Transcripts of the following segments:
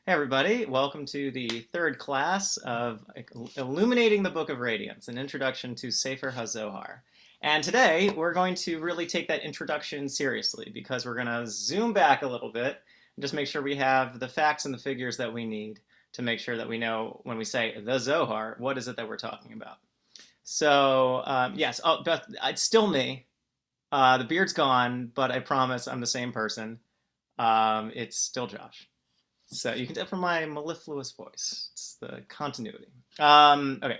Hey everybody, welcome to the third class of Illuminating the Book of Radiance, an introduction to Sefer HaZohar. And today we're going to really take that introduction seriously because we're going to zoom back a little bit and just make sure we have the facts and the figures that we need to make sure that we know when we say the Zohar, what is it that we're talking about. So yes, it's still me. The beard's gone, but I promise I'm the same person. It's still Josh. So you can tell from my mellifluous voice. It's the continuity. Okay,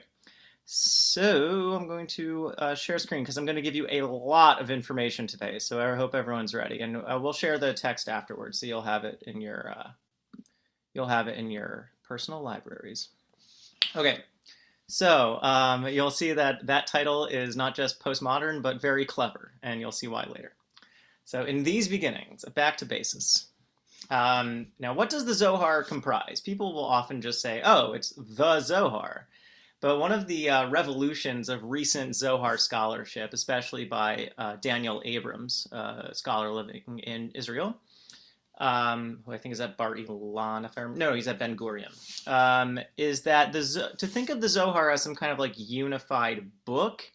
so I'm going to share screen because I'm going to give you a lot of information today. So I hope everyone's ready, and we'll share the text afterwards, so you'll have it in your personal libraries. Okay, so you'll see that that title is not just postmodern, but very clever, and you'll see why later. So in these beginnings, back to basis. Now, what does the Zohar comprise? People will often just say, oh, it's the Zohar. But one of the revolutions of recent Zohar scholarship, especially by Daniel Abrams, a scholar living in Israel, who I think is at Bar Ilan, no, he's at Ben Gurion, is that to think of the Zohar as some kind of like unified book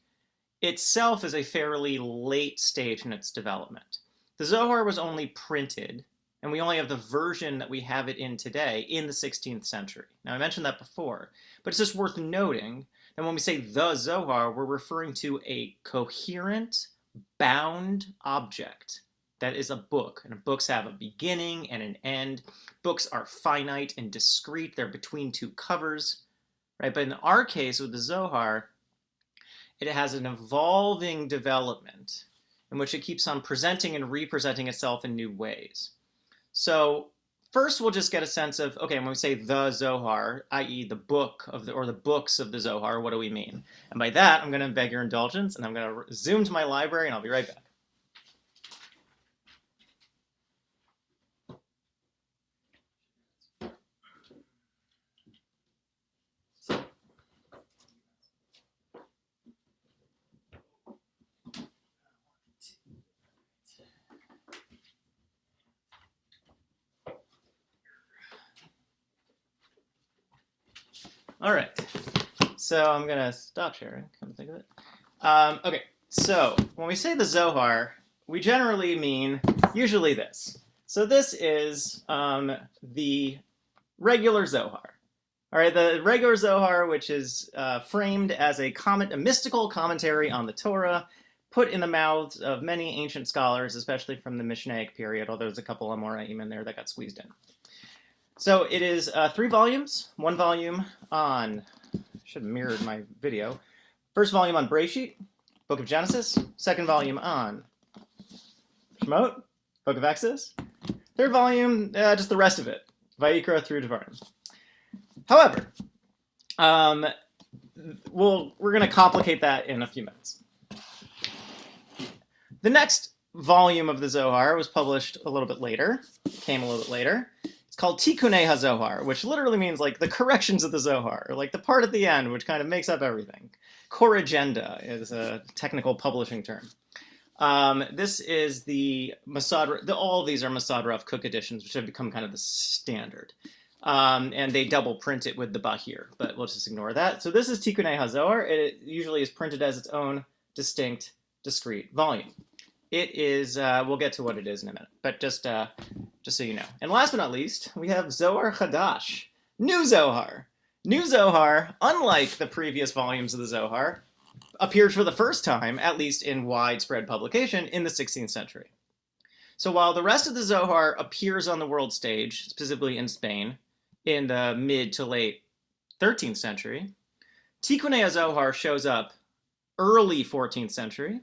itself is a fairly late stage in its development. The Zohar was only printed, and we only have the version that we have it in today in the 16th century. Now, I mentioned that before, but it's just worth noting that when we say the Zohar, we're referring to a coherent, bound object that is a book. And books have a beginning and an end. Books are finite and discrete. They're between two covers, right? But in our case with the Zohar, it has an evolving development in which it keeps on presenting and representing itself in new ways. So first we'll just get a sense of, okay, when we say the Zohar, i.e. the book of the, or the books of the Zohar, what do we mean? And by that, I'm going to beg your indulgence, and I'm going to zoom to my library, and I'll be right back. All right, so I'm going to stop sharing, come to think of it. Okay, so when we say the Zohar, we generally mean usually this. So this is the Regular Zohar. All right, the Regular Zohar, which is framed as a mystical commentary on the Torah, put in the mouths of many ancient scholars, especially from the Mishnaic period, although there's a couple of Amoraim in there that got squeezed in. So it is 3 volumes, 1 volume on, should have mirrored my video, first volume on Bereshit, Book of Genesis, second volume on Shemot, Book of Exodus, third volume, just the rest of it, Vayikra through Devarim. However, we're going to complicate that in a few minutes. The next volume of the Zohar was published a little bit later, came a little bit later. It's called Tikkunei HaZohar, which literally means like the corrections of the Zohar, or like the part at the end, which kind of makes up everything. Corrigenda is a technical publishing term. This is the Masad, all of these are Masad Rav Kook editions, which have become kind of the standard. And they double print it with the Bahir, but we'll just ignore that. So this is Tikkunei HaZohar. It usually is printed as its own distinct, discrete volume. It is, we'll get to what it is in a minute, but just so you know. And last but not least, we have Zohar Chadash, New Zohar. New Zohar, unlike the previous volumes of the Zohar, appeared for the first time, at least in widespread publication, in the 16th century. So while the rest of the Zohar appears on the world stage, specifically in Spain, in the mid to late 13th century, Tikkunei HaZohar shows up early 14th century,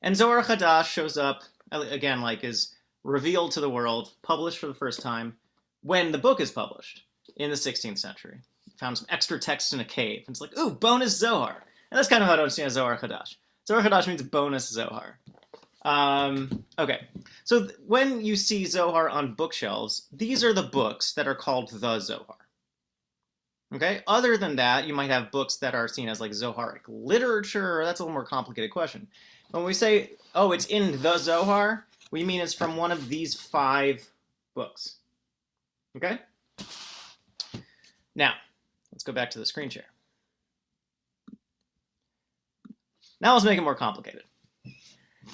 and Zohar Chadash shows up, again, like is revealed to the world, published for the first time, when the book is published in the 16th century. Found some extra text in a cave. And it's like, ooh, bonus Zohar. And that's kind of how I understand Zohar Chadash. Zohar Chadash means bonus Zohar. Okay, so when you see Zohar on bookshelves, these are the books that are called the Zohar. Okay, other than that, you might have books that are seen as like Zoharic literature. That's a little more complicated question. When we say, oh, it's in the Zohar, we mean it's from one of these 5 books. Okay? Now, let's go back to the screen share. Now let's make it more complicated.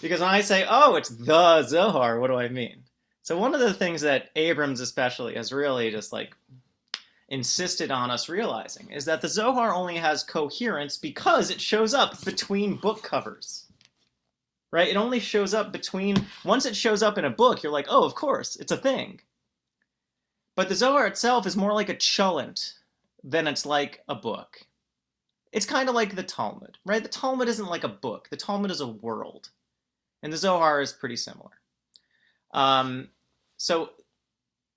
Because when I say, oh, it's the Zohar, what do I mean? So one of the things that Abrams especially has really just like insisted on us realizing is that the Zohar only has coherence because it shows up between book covers. Right? It only shows up between, once it shows up in a book, you're like, oh, of course, it's a thing. But the Zohar itself is more like a cholent than it's like a book. It's kind of like the Talmud, right? The Talmud isn't like a book. The Talmud is a world. And the Zohar is pretty similar. So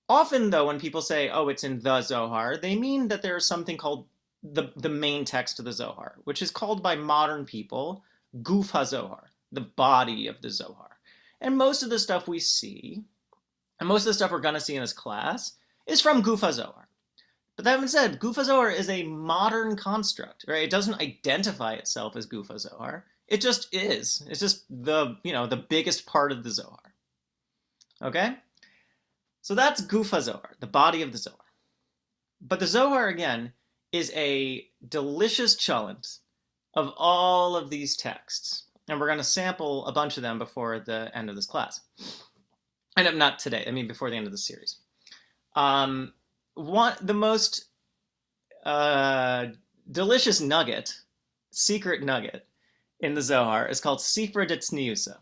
often, though, when people say, oh, it's in the Zohar, they mean that there is something called the main text of the Zohar, which is called by modern people Guf HaZohar, the body of the Zohar. And most of the stuff we see, and most of the stuff we're going to see in this class, is from Guf HaZohar. But that being said, Guf HaZohar is a modern construct, right? It doesn't identify itself as Guf HaZohar. It just is. It's just the biggest part of the Zohar. Okay? So that's Guf HaZohar, the body of the Zohar. But the Zohar, again, is a delicious cholent of all of these texts. And we're going to sample a bunch of them before the end of this class. And not today, I mean before the end of the series. The most delicious nugget, secret nugget, in the Zohar is called Sifra Detzniusa,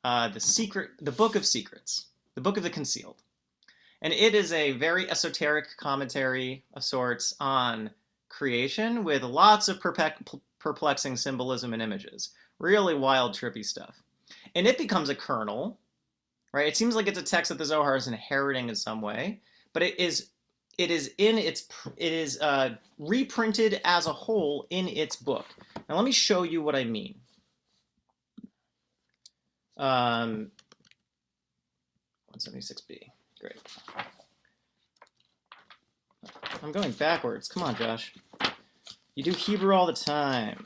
the book of secrets, the book of the concealed. And it is a very esoteric commentary of sorts on creation with lots of perplexing symbolism and images. Really wild, trippy stuff. And it becomes a kernel, right? It seems like it's a text that the Zohar is inheriting in some way, but it is reprinted as a whole in its book. Now let me show you what I mean. 176b. Great. I'm going backwards. Come on, Josh. You do Hebrew all the time.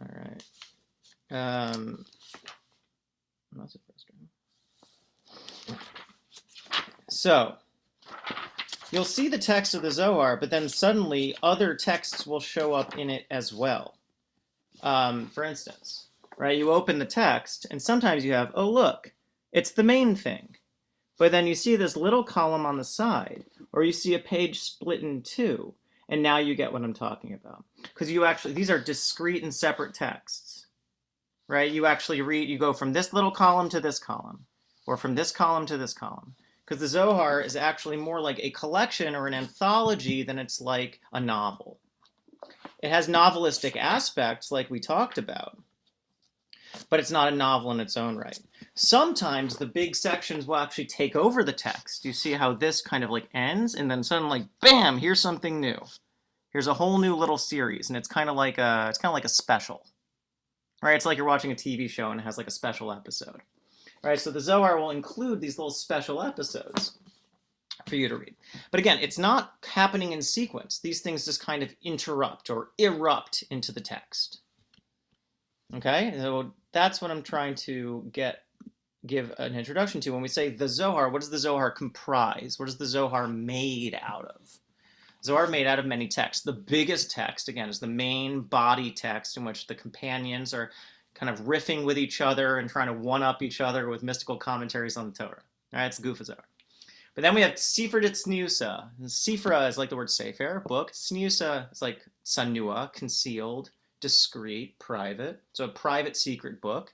All right. Not so frustrating. So, you'll see the text of the Zohar, but then suddenly other texts will show up in it as well. For instance, right? You open the text, and sometimes you have, oh, look, it's the main thing. But then you see this little column on the side, or you see a page split in two, and now you get what I'm talking about. Because these are discrete and separate texts, right? You actually you go from this little column to this column, or from this column to this column. Because the Zohar is actually more like a collection or an anthology than it's like a novel. It has novelistic aspects like we talked about, but it's not a novel in its own right. Sometimes the big sections will actually take over the text. You see how this kind of like ends, and then suddenly, bam, here's something new. Here's a whole new little series, and it's kind of like a special, right? It's like you're watching a TV show and it has like a special episode, right? So the Zohar will include these little special episodes for you to read. But again, it's not happening in sequence. These things just kind of interrupt or erupt into the text. Okay, so that's what I'm trying to give an introduction to. When we say the Zohar, what does the Zohar comprise? What is the Zohar made out of? Zohar made out of many texts. The biggest text, again, is the main body text in which the companions are kind of riffing with each other and trying to one-up each other with mystical commentaries on the Torah. All right, it's the Guf HaZohar. But then we have Sifra Tzniusa. Sifra is like the word sefer, book. Tzniusa is like sanua, concealed, discreet, private. So a private secret book.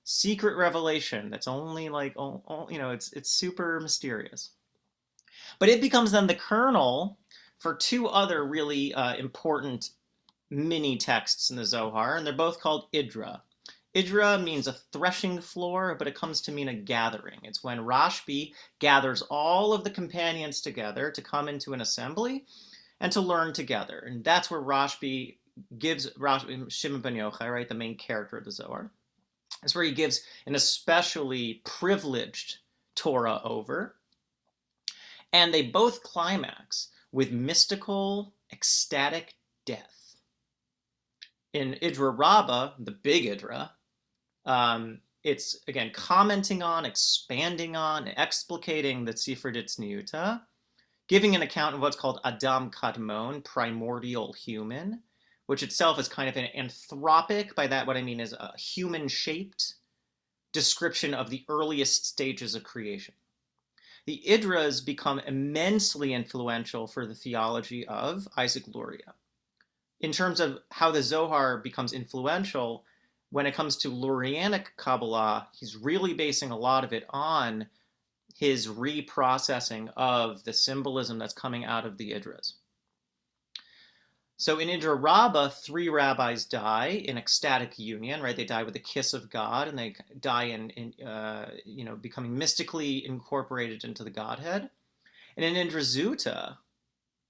Secret revelation that's only like, it's super mysterious. But it becomes then the kernel for two other really important mini texts in the Zohar, and they're both called Idra. Idra means a threshing floor, but it comes to mean a gathering. It's when Rashbi gathers all of the companions together to come into an assembly and to learn together. And that's where Rashbi gives Shimon ben Yochai, right, the main character of the Zohar. That's where he gives an especially privileged Torah over. And they both climax with mystical, ecstatic death. In Idra Rabbah, the big Idra, it's again commenting on, expanding on, explicating the Sefer Ditzniuta, giving an account of what's called Adam Kadmon, primordial human, which itself is kind of an anthropic. By that, what I mean is a human-shaped description of the earliest stages of creation. The Idras become immensely influential for the theology of Isaac Luria. In terms of how the Zohar becomes influential, when it comes to Lurianic Kabbalah, he's really basing a lot of it on his reprocessing of the symbolism that's coming out of the Idras. So in Idra Rabbah, 3 rabbis die in ecstatic union, right? They die with the kiss of God, and they die in becoming mystically incorporated into the Godhead. And in Indra Zuta,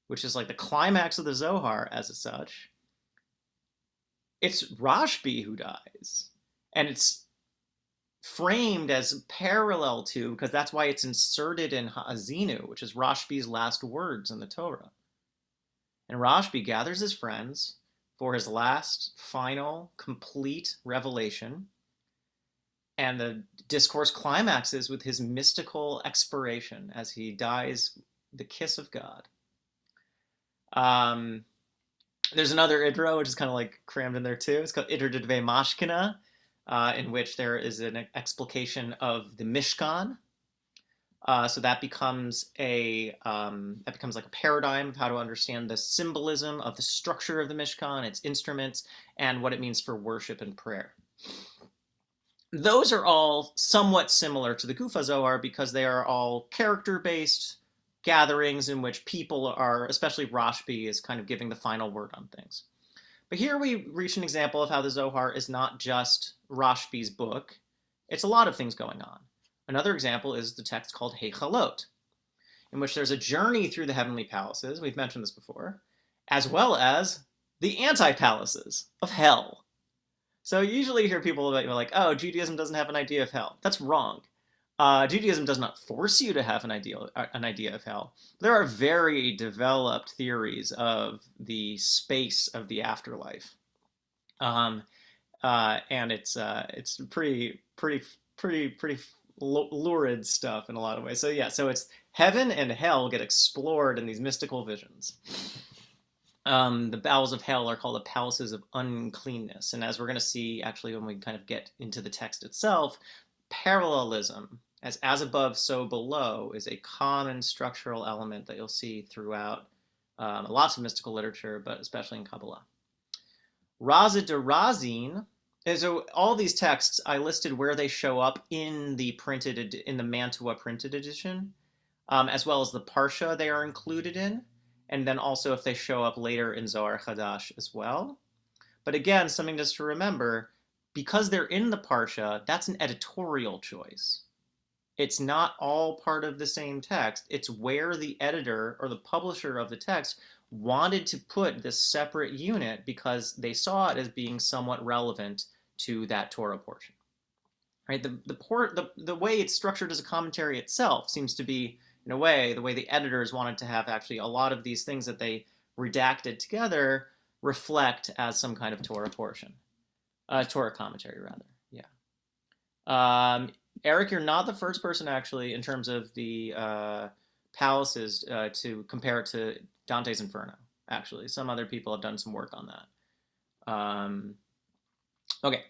which is like the climax of the Zohar as such, it's Rashbi who dies. And it's framed as parallel to, because that's why it's inserted in Ha'azinu, which is Rashbi's last words in the Torah. And Rashbi gathers his friends for his last, final, complete revelation. And the discourse climaxes with his mystical expiration as he dies the kiss of God. There's another Idra, which is kind of like crammed in there too. It's called Idra Dve Mashkina, in which there is an explication of the Mishkan. So that becomes like a paradigm of how to understand the symbolism of the structure of the Mishkan, its instruments, and what it means for worship and prayer. Those are all somewhat similar to the Gufa Zohar because they are all character-based gatherings in which people are, especially Rashbi, is kind of giving the final word on things. But here we reach an example of how the Zohar is not just Rashbi's book. It's a lot of things going on. Another example is the text called Heichalot, in which there's a journey through the heavenly palaces, we've mentioned this before, as well as the anti-palaces of hell. So you usually hear people like, oh, Judaism doesn't have an idea of hell. That's wrong. Judaism does not force you to have an idea of hell. There are very developed theories of the space of the afterlife, and it's pretty lurid stuff in a lot of ways. So yeah, so it's heaven and hell get explored in these mystical visions. The bowels of hell are called the palaces of uncleanness, and as we're going to see actually when we kind of get into the text itself, parallelism, as above, so below, is a common structural element that you'll see throughout lots of mystical literature, but especially in Kabbalah. Razid de Razin, and so all these texts I listed where they show up in the Mantua printed edition, as well as the Parsha they are included in, and then also if they show up later in Zohar Chadash as well. But again, something just to remember, because they're in the Parsha, that's an editorial choice. It's not all part of the same text. It's where the editor or the publisher of the text wanted to put this separate unit because they saw it as being somewhat relevant to that Torah portion. Right? The way it's structured as a commentary itself seems to be, in a way, the way the editors wanted to have actually a lot of these things that they redacted together reflect as some kind of Torah portion. Torah commentary, rather. Yeah. Eric, you're not the first person, actually, in terms of the palaces to compare it to Dante's Inferno, actually. Some other people have done some work on that. Okay.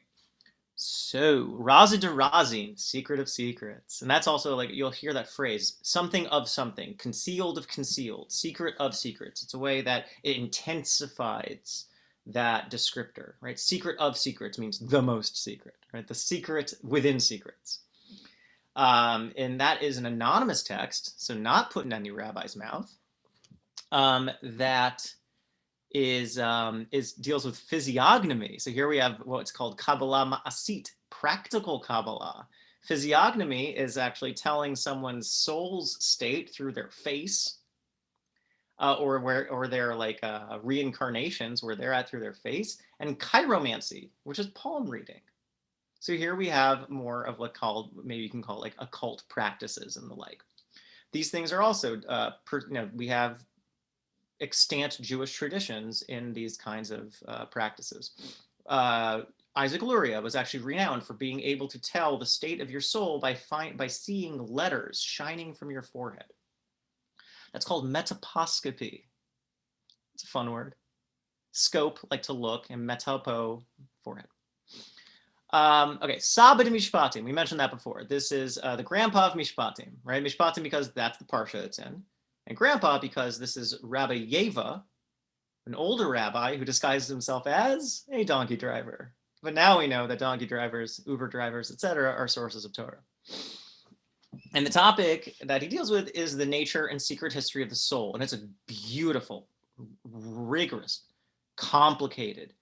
So, Razid de Razin, secret of secrets. And that's also, like, you'll hear that phrase, something of something, concealed of concealed, secret of secrets. It's a way that it intensifies that descriptor, right? Secret of secrets means the most secret, right? The secret within secrets. And that is an anonymous text, so not put in any rabbi's mouth, that deals with physiognomy. So here we have what's called Kabbalah Ma'asit, practical Kabbalah. Physiognomy is actually telling someone's soul's state through their face, or their like reincarnations, where they're at through their face, and chiromancy, which is palm reading. So here we have more of maybe you can call like occult practices and the like. These things are also, we have extant Jewish traditions in these kinds of practices. Isaac Luria was actually renowned for being able to tell the state of your soul by seeing letters shining from your forehead. That's called metaposcopy. It's a fun word. Scope, like to look, and metapo, forehead. Okay, Saba de Mishpatim. We mentioned that before. This is the grandpa of Mishpatim, right? Mishpatim because that's the parsha it's in. And grandpa because this is Rabbi Yeva, an older rabbi who disguises himself as a donkey driver. But now we know that donkey drivers, Uber drivers, etc., are sources of Torah. And the topic that he deals with is the nature and secret history of the soul. And it's a beautiful, rigorous, complicated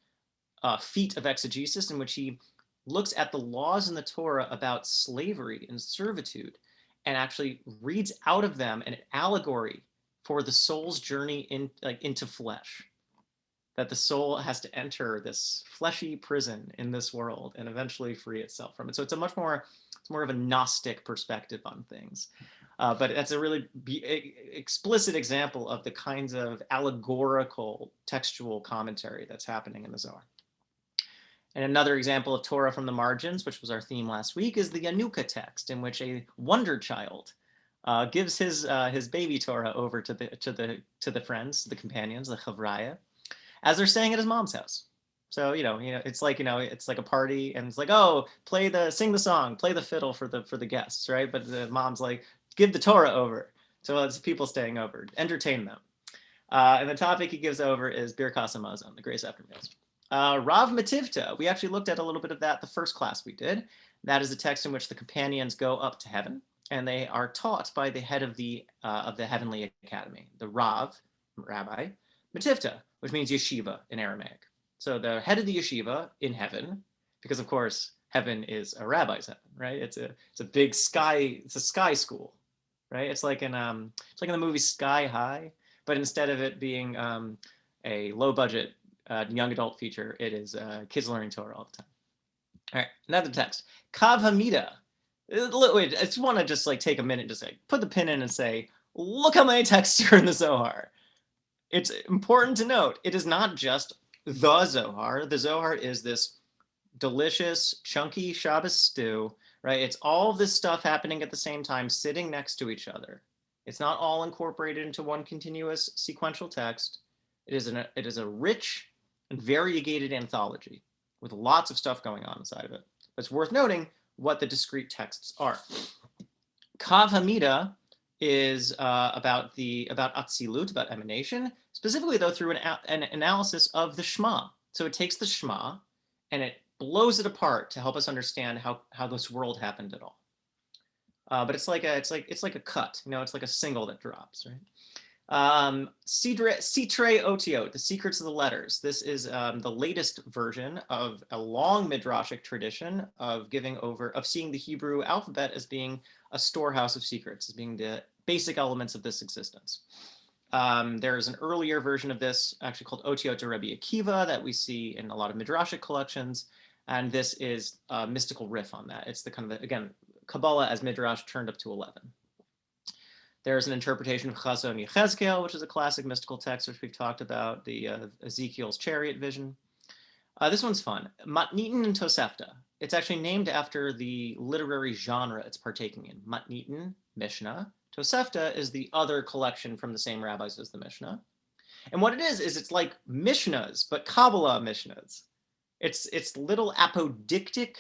feat of exegesis in which he looks at the laws in the Torah about slavery and servitude and actually reads out of them an allegory for the soul's journey into flesh. That the soul has to enter this fleshy prison in this world and eventually free itself from it. So it's more of a Gnostic perspective on things. But that's a really explicit example of the kinds of allegorical textual commentary that's happening in the Zohar. And another example of Torah from the margins, which was our theme last week, is the Yanuka text, in which a wonder child gives his baby Torah over to the friends, the companions, the chavraya, as they're staying at his mom's house. So it's like a party, and it's like, oh, sing the song, play the fiddle for the guests, right? But the mom's like, give the Torah over to it's people staying over, entertain them. And the topic he gives over is Birkas Hamazon, the grace after meals. Rav Mativta, we actually looked at a little bit of that the first class we did. That is a text in which the companions go up to heaven, and they are taught by the head of the heavenly academy, the Rabbi Mativta, which means yeshiva in Aramaic. So the head of the yeshiva in heaven, because of course heaven is a rabbi's heaven, right? It's a big sky. It's a sky school, right? It's like in the movie Sky High, but instead of it being a low budget young adult feature, it is kids learning Torah all the time. All right, another text. Kav Hamida. I just want to take a minute to put the pin in and say, look how many texts are in the Zohar. It's important to note, it is not just the Zohar. The Zohar is this delicious, chunky Shabbos stew, right? It's all this stuff happening at the same time, sitting next to each other. It's not all incorporated into one continuous sequential text. It is a rich and variegated anthology with lots of stuff going on inside of it. But it's worth noting what the discrete texts are. Kav Hamida is about Atzilut, about emanation, specifically though through an analysis of the Shema. So it takes the Shema and it blows it apart to help us understand how this world happened at all. But it's like a cut, it's like a single that drops, right? Sitre Otiot, the secrets of the letters. This is the latest version of a long midrashic tradition of seeing the Hebrew alphabet as being a storehouse of secrets, as being the basic elements of this existence. There's an earlier version of this, actually called Otiot to Rabbi Akiva, that we see in a lot of midrashic collections, and this is a mystical riff on that. It's the kind of, again, Kabbalah as midrash turned up to 11. There's an interpretation of Chazon Yechezkel, which is a classic mystical text, which we've talked about, the Ezekiel's chariot vision. This one's fun. Matnitin and Tosefta. It's actually named after the literary genre it's partaking in. Matnitin, Mishnah. Tosefta is the other collection from the same rabbis as the Mishnah. And what it is it's like Mishnahs, but Kabbalah Mishnahs. It's little apodictic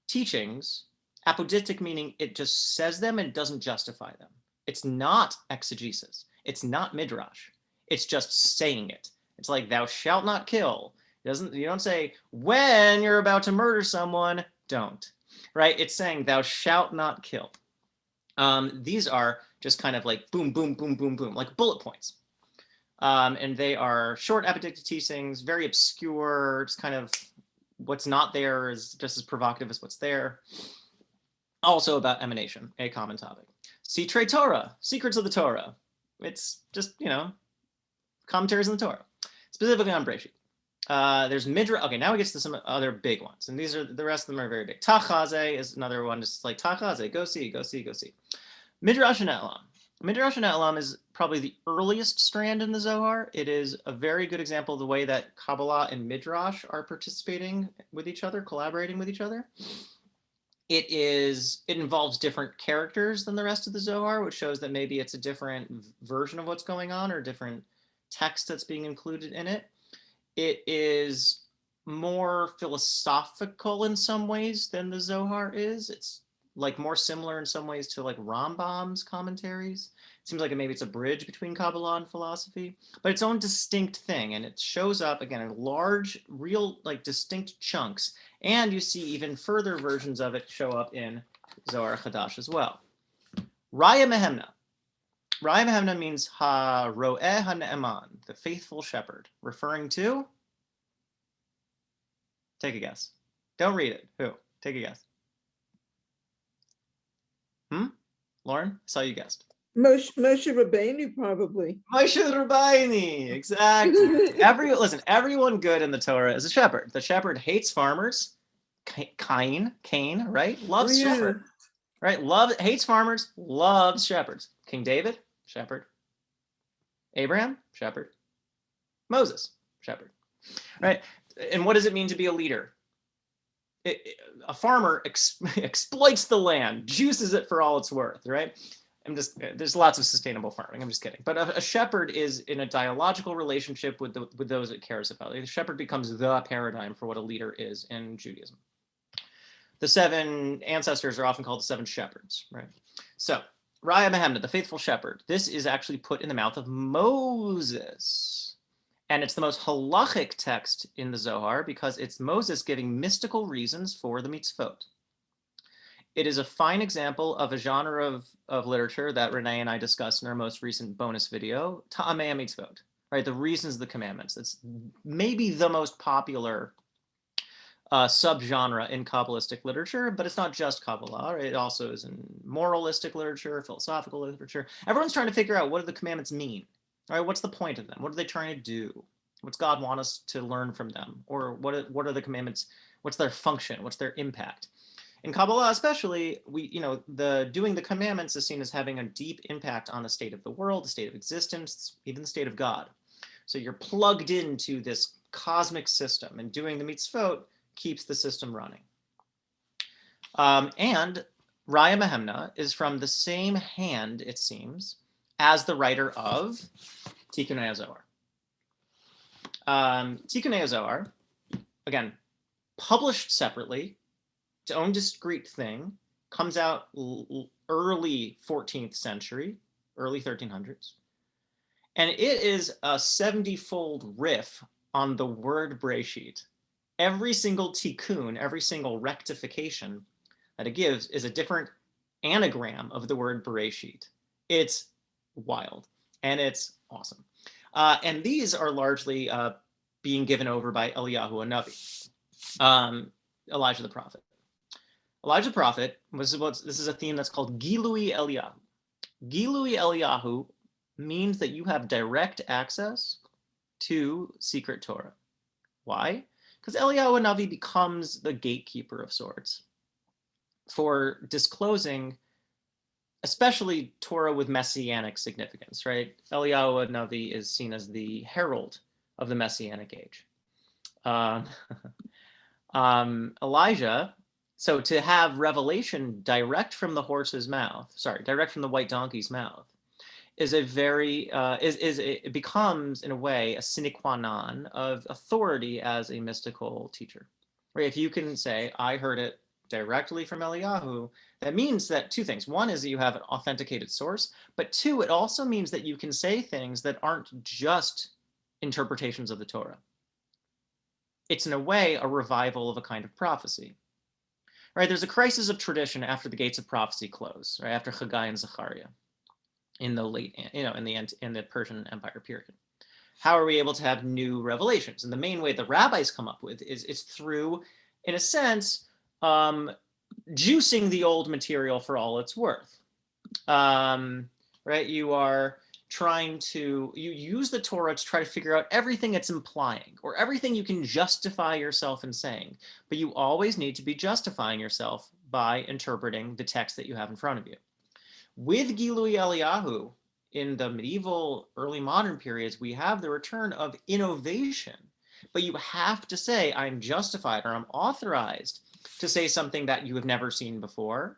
teachings. Apodictic meaning it just says them and doesn't justify them. It's not exegesis. It's not midrash. It's just saying it. It's like, thou shalt not kill. You don't say, when you're about to murder someone, don't. Right? It's saying, thou shalt not kill. These are just kind of like boom, boom, boom, boom, boom, like bullet points. And they are short apodictic teachings, very obscure. It's kind of what's not there is just as provocative as what's there. Also about emanation, a common topic. Sitre Torah, secrets of the Torah. It's just, commentaries on the Torah, specifically on Breshit. There's Midrash. Okay, now we get to some other big ones, and the rest of them are very big. Tachaze is another one, just like Tachaze. Go see. Midrash and Elam. Midrash and Elam is probably the earliest strand in the Zohar. It is a very good example of the way that Kabbalah and Midrash are participating with each other, collaborating with each other. It involves different characters than the rest of the Zohar, which shows that maybe it's a different version of what's going on or different text that's being included in it. It is more philosophical in some ways than the Zohar is. It's like more similar in some ways to like Rambam's commentaries. It seems like maybe it's a bridge between Kabbalah and philosophy, but its own distinct thing. And it shows up again in large, real, like distinct chunks. And you see even further versions of it show up in Zohar Chadash as well. Raya Mehemna. Raya Mehemna means Ha-Ro'eh Ha-Ne'eman, the faithful shepherd, referring to, take a guess. Don't read it. Who? Take a guess. Lauren? I saw you guessed. Moshe Rabbeinu, probably. Moshe Rabbeinu, exactly. Everyone good in the Torah is a shepherd. The shepherd hates farmers. Cain, right? Loves shepherd. Right? Hates farmers, loves shepherds. King David, shepherd. Abraham, shepherd. Moses, shepherd. Right? And what does it mean to be a leader? A farmer exploits the land, juices it for all it's worth, right? There's lots of sustainable farming. I'm just kidding. But a shepherd is in a dialogical relationship with those it cares about. The shepherd becomes the paradigm for what a leader is in Judaism. The 7 ancestors are often called the 7 shepherds, right? So, Raya Mehemna, the faithful shepherd. This is actually put in the mouth of Moses. And it's the most halachic text in the Zohar because it's Moses giving mystical reasons for the mitzvot. It is a fine example of a genre of literature that Renee and I discussed in our most recent bonus video, Ta'amei mitzvot, right? The reasons of the commandments. It's maybe the most popular subgenre in Kabbalistic literature, but it's not just Kabbalah. Right? It also is in moralistic literature, philosophical literature. Everyone's trying to figure out what do the commandments mean. All right, what's the point of them? What are they trying to do? What's God want us to learn from them? Or what are the commandments? What's their function? What's their impact? In Kabbalah, especially, doing the commandments is seen as having a deep impact on the state of the world, the state of existence, even the state of God. So you're plugged into this cosmic system, and doing the mitzvot keeps the system running. And Raya Mehemna is from the same hand, it seems, as the writer of Tikkunei Zohar. Tikkunei Zohar, again, published separately, its own discrete thing, comes out early 14th century, early 1300s. And it is a 70-fold riff on the word Breshit. Every single tikkun, every single rectification that it gives is a different anagram of the word Bereshit. It's wild, and it's awesome. And these are largely being given over by Eliyahu Hanavi, Elijah the prophet. Elijah the prophet, this is a theme that's called Gilui Eliyahu. Gilui Eliyahu means that you have direct access to secret Torah. Why? Because Eliyahu Hanavi becomes the gatekeeper of sorts for disclosing, especially Torah with messianic significance, right? Eliyahu Hanavi is seen as the herald of the messianic age. Elijah, so to have revelation direct from the white donkey's mouth, is a very it becomes in a way a sine qua non of authority as a mystical teacher. Right? If you can say I heard it directly from Eliyahu, that means that 2 things. One is that you have an authenticated source, but 2, it also means that you can say things that aren't just interpretations of the Torah. It's in a way a revival of a kind of prophecy. Right? There's a crisis of tradition after the gates of prophecy close, right? After Haggai and Zechariah. In the in the Persian Empire period. How are we able to have new revelations? And the main way the rabbis come up with is through, in a sense, juicing the old material for all it's worth. Right? You use the Torah to try to figure out everything it's implying or everything you can justify yourself in saying, but you always need to be justifying yourself by interpreting the text that you have in front of you. With Gilui Eliyahu, in the medieval, early modern periods, we have the return of innovation. But you have to say, I'm justified or I'm authorized to say something that you have never seen before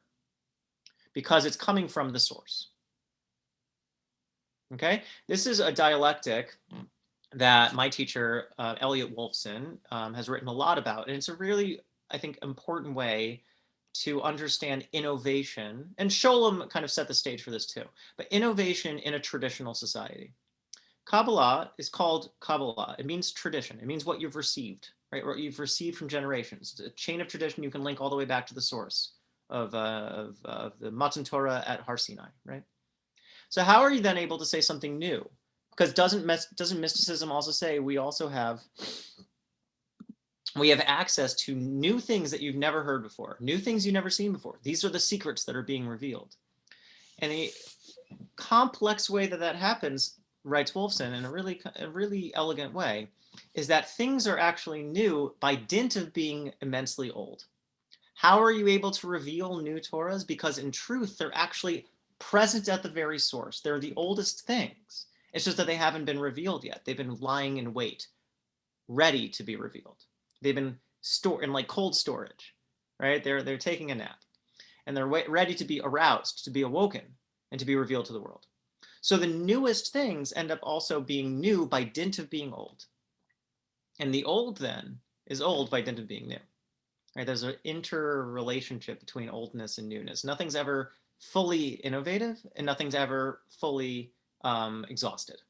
because it's coming from the source. Okay, this is a dialectic that my teacher, Elliot Wolfson, has written a lot about. And it's a really, I think, important way to understand innovation. And Sholem kind of set the stage for this too. But innovation in a traditional society. Kabbalah is called Kabbalah. It means tradition. It means what you've received, right? What you've received from generations. It's a chain of tradition you can link all the way back to the source of the Matan Torah at Har Sinai, right? So how are you then able to say something new? Because doesn't mysticism also say we have access to new things that you've never heard before, new things you've never seen before. These are the secrets that are being revealed. And the complex way that happens, writes Wolfson in a really elegant way, is that things are actually new by dint of being immensely old. How are you able to reveal new Torahs? Because in truth, they're actually present at the very source. They're the oldest things. It's just that they haven't been revealed yet. They've been lying in wait, ready to be revealed. They've been stored in like cold storage, right? They're taking a nap, and they're ready to be aroused, to be awoken, and to be revealed to the world. So the newest things end up also being new by dint of being old. And the old then is old by dint of being new. Right? There's an interrelationship between oldness and newness. Nothing's ever fully innovative, and nothing's ever fully exhausted.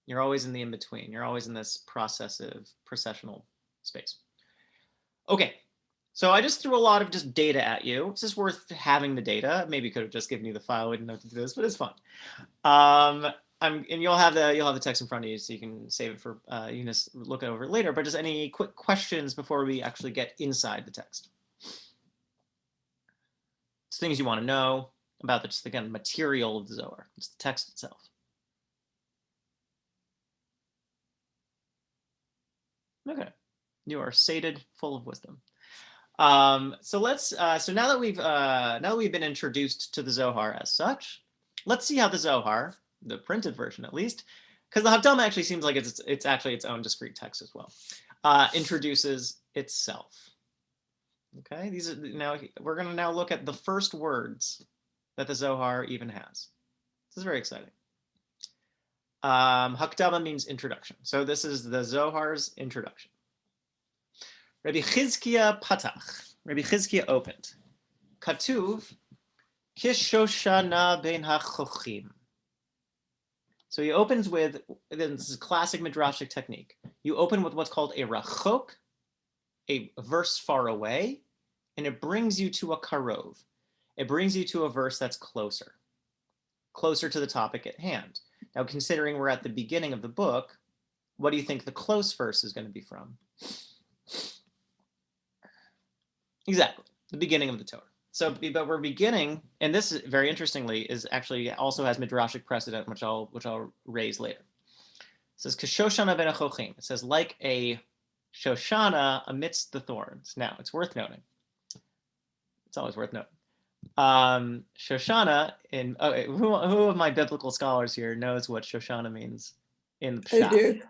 You're always in the in-between. You're always in this processional space. Okay, so I just threw a lot of just data at you. It's just worth having the data. Maybe could have just given you the file. I didn't know to do this, but it's fun. And you'll have the text in front of you, so you can save it for you can just look over it later. But just any quick questions before we actually get inside the text? It's things you want to know about the, just again, material of the Zohar. It's the text itself. Okay, you are sated, full of wisdom. So let's. So now that we've been introduced to the Zohar as such, let's see how the Zohar, the printed version at least, because the Hakdama actually seems like it's actually its own discrete text as well, introduces itself. Okay, these are now we're going to now look at the first words that the Zohar even has. This is very exciting. Hakdama means introduction. So this is the Zohar's introduction. Rabbi Chizkiah patach. Rabbi Chizkiah opened. Katuv kishoshana ben hachochim. So he opens with, this is classic midrashic technique. You open with what's called a rachok, a verse far away, and it brings you to a karov. It brings you to a verse that's closer to the topic at hand. Now, considering we're at the beginning of the book, what do you think the close verse is going to be from? Exactly, the beginning of the Torah. So, but we're beginning, and this is, very interestingly, is actually also has midrashic precedent, which I'll raise later. It says Kashoshana ben achochim. It says like a Shoshana amidst the thorns. Now, it's worth noting. It's always worth noting. Shoshana in who of my biblical scholars here knows what Shoshana means in the Pshat? I do.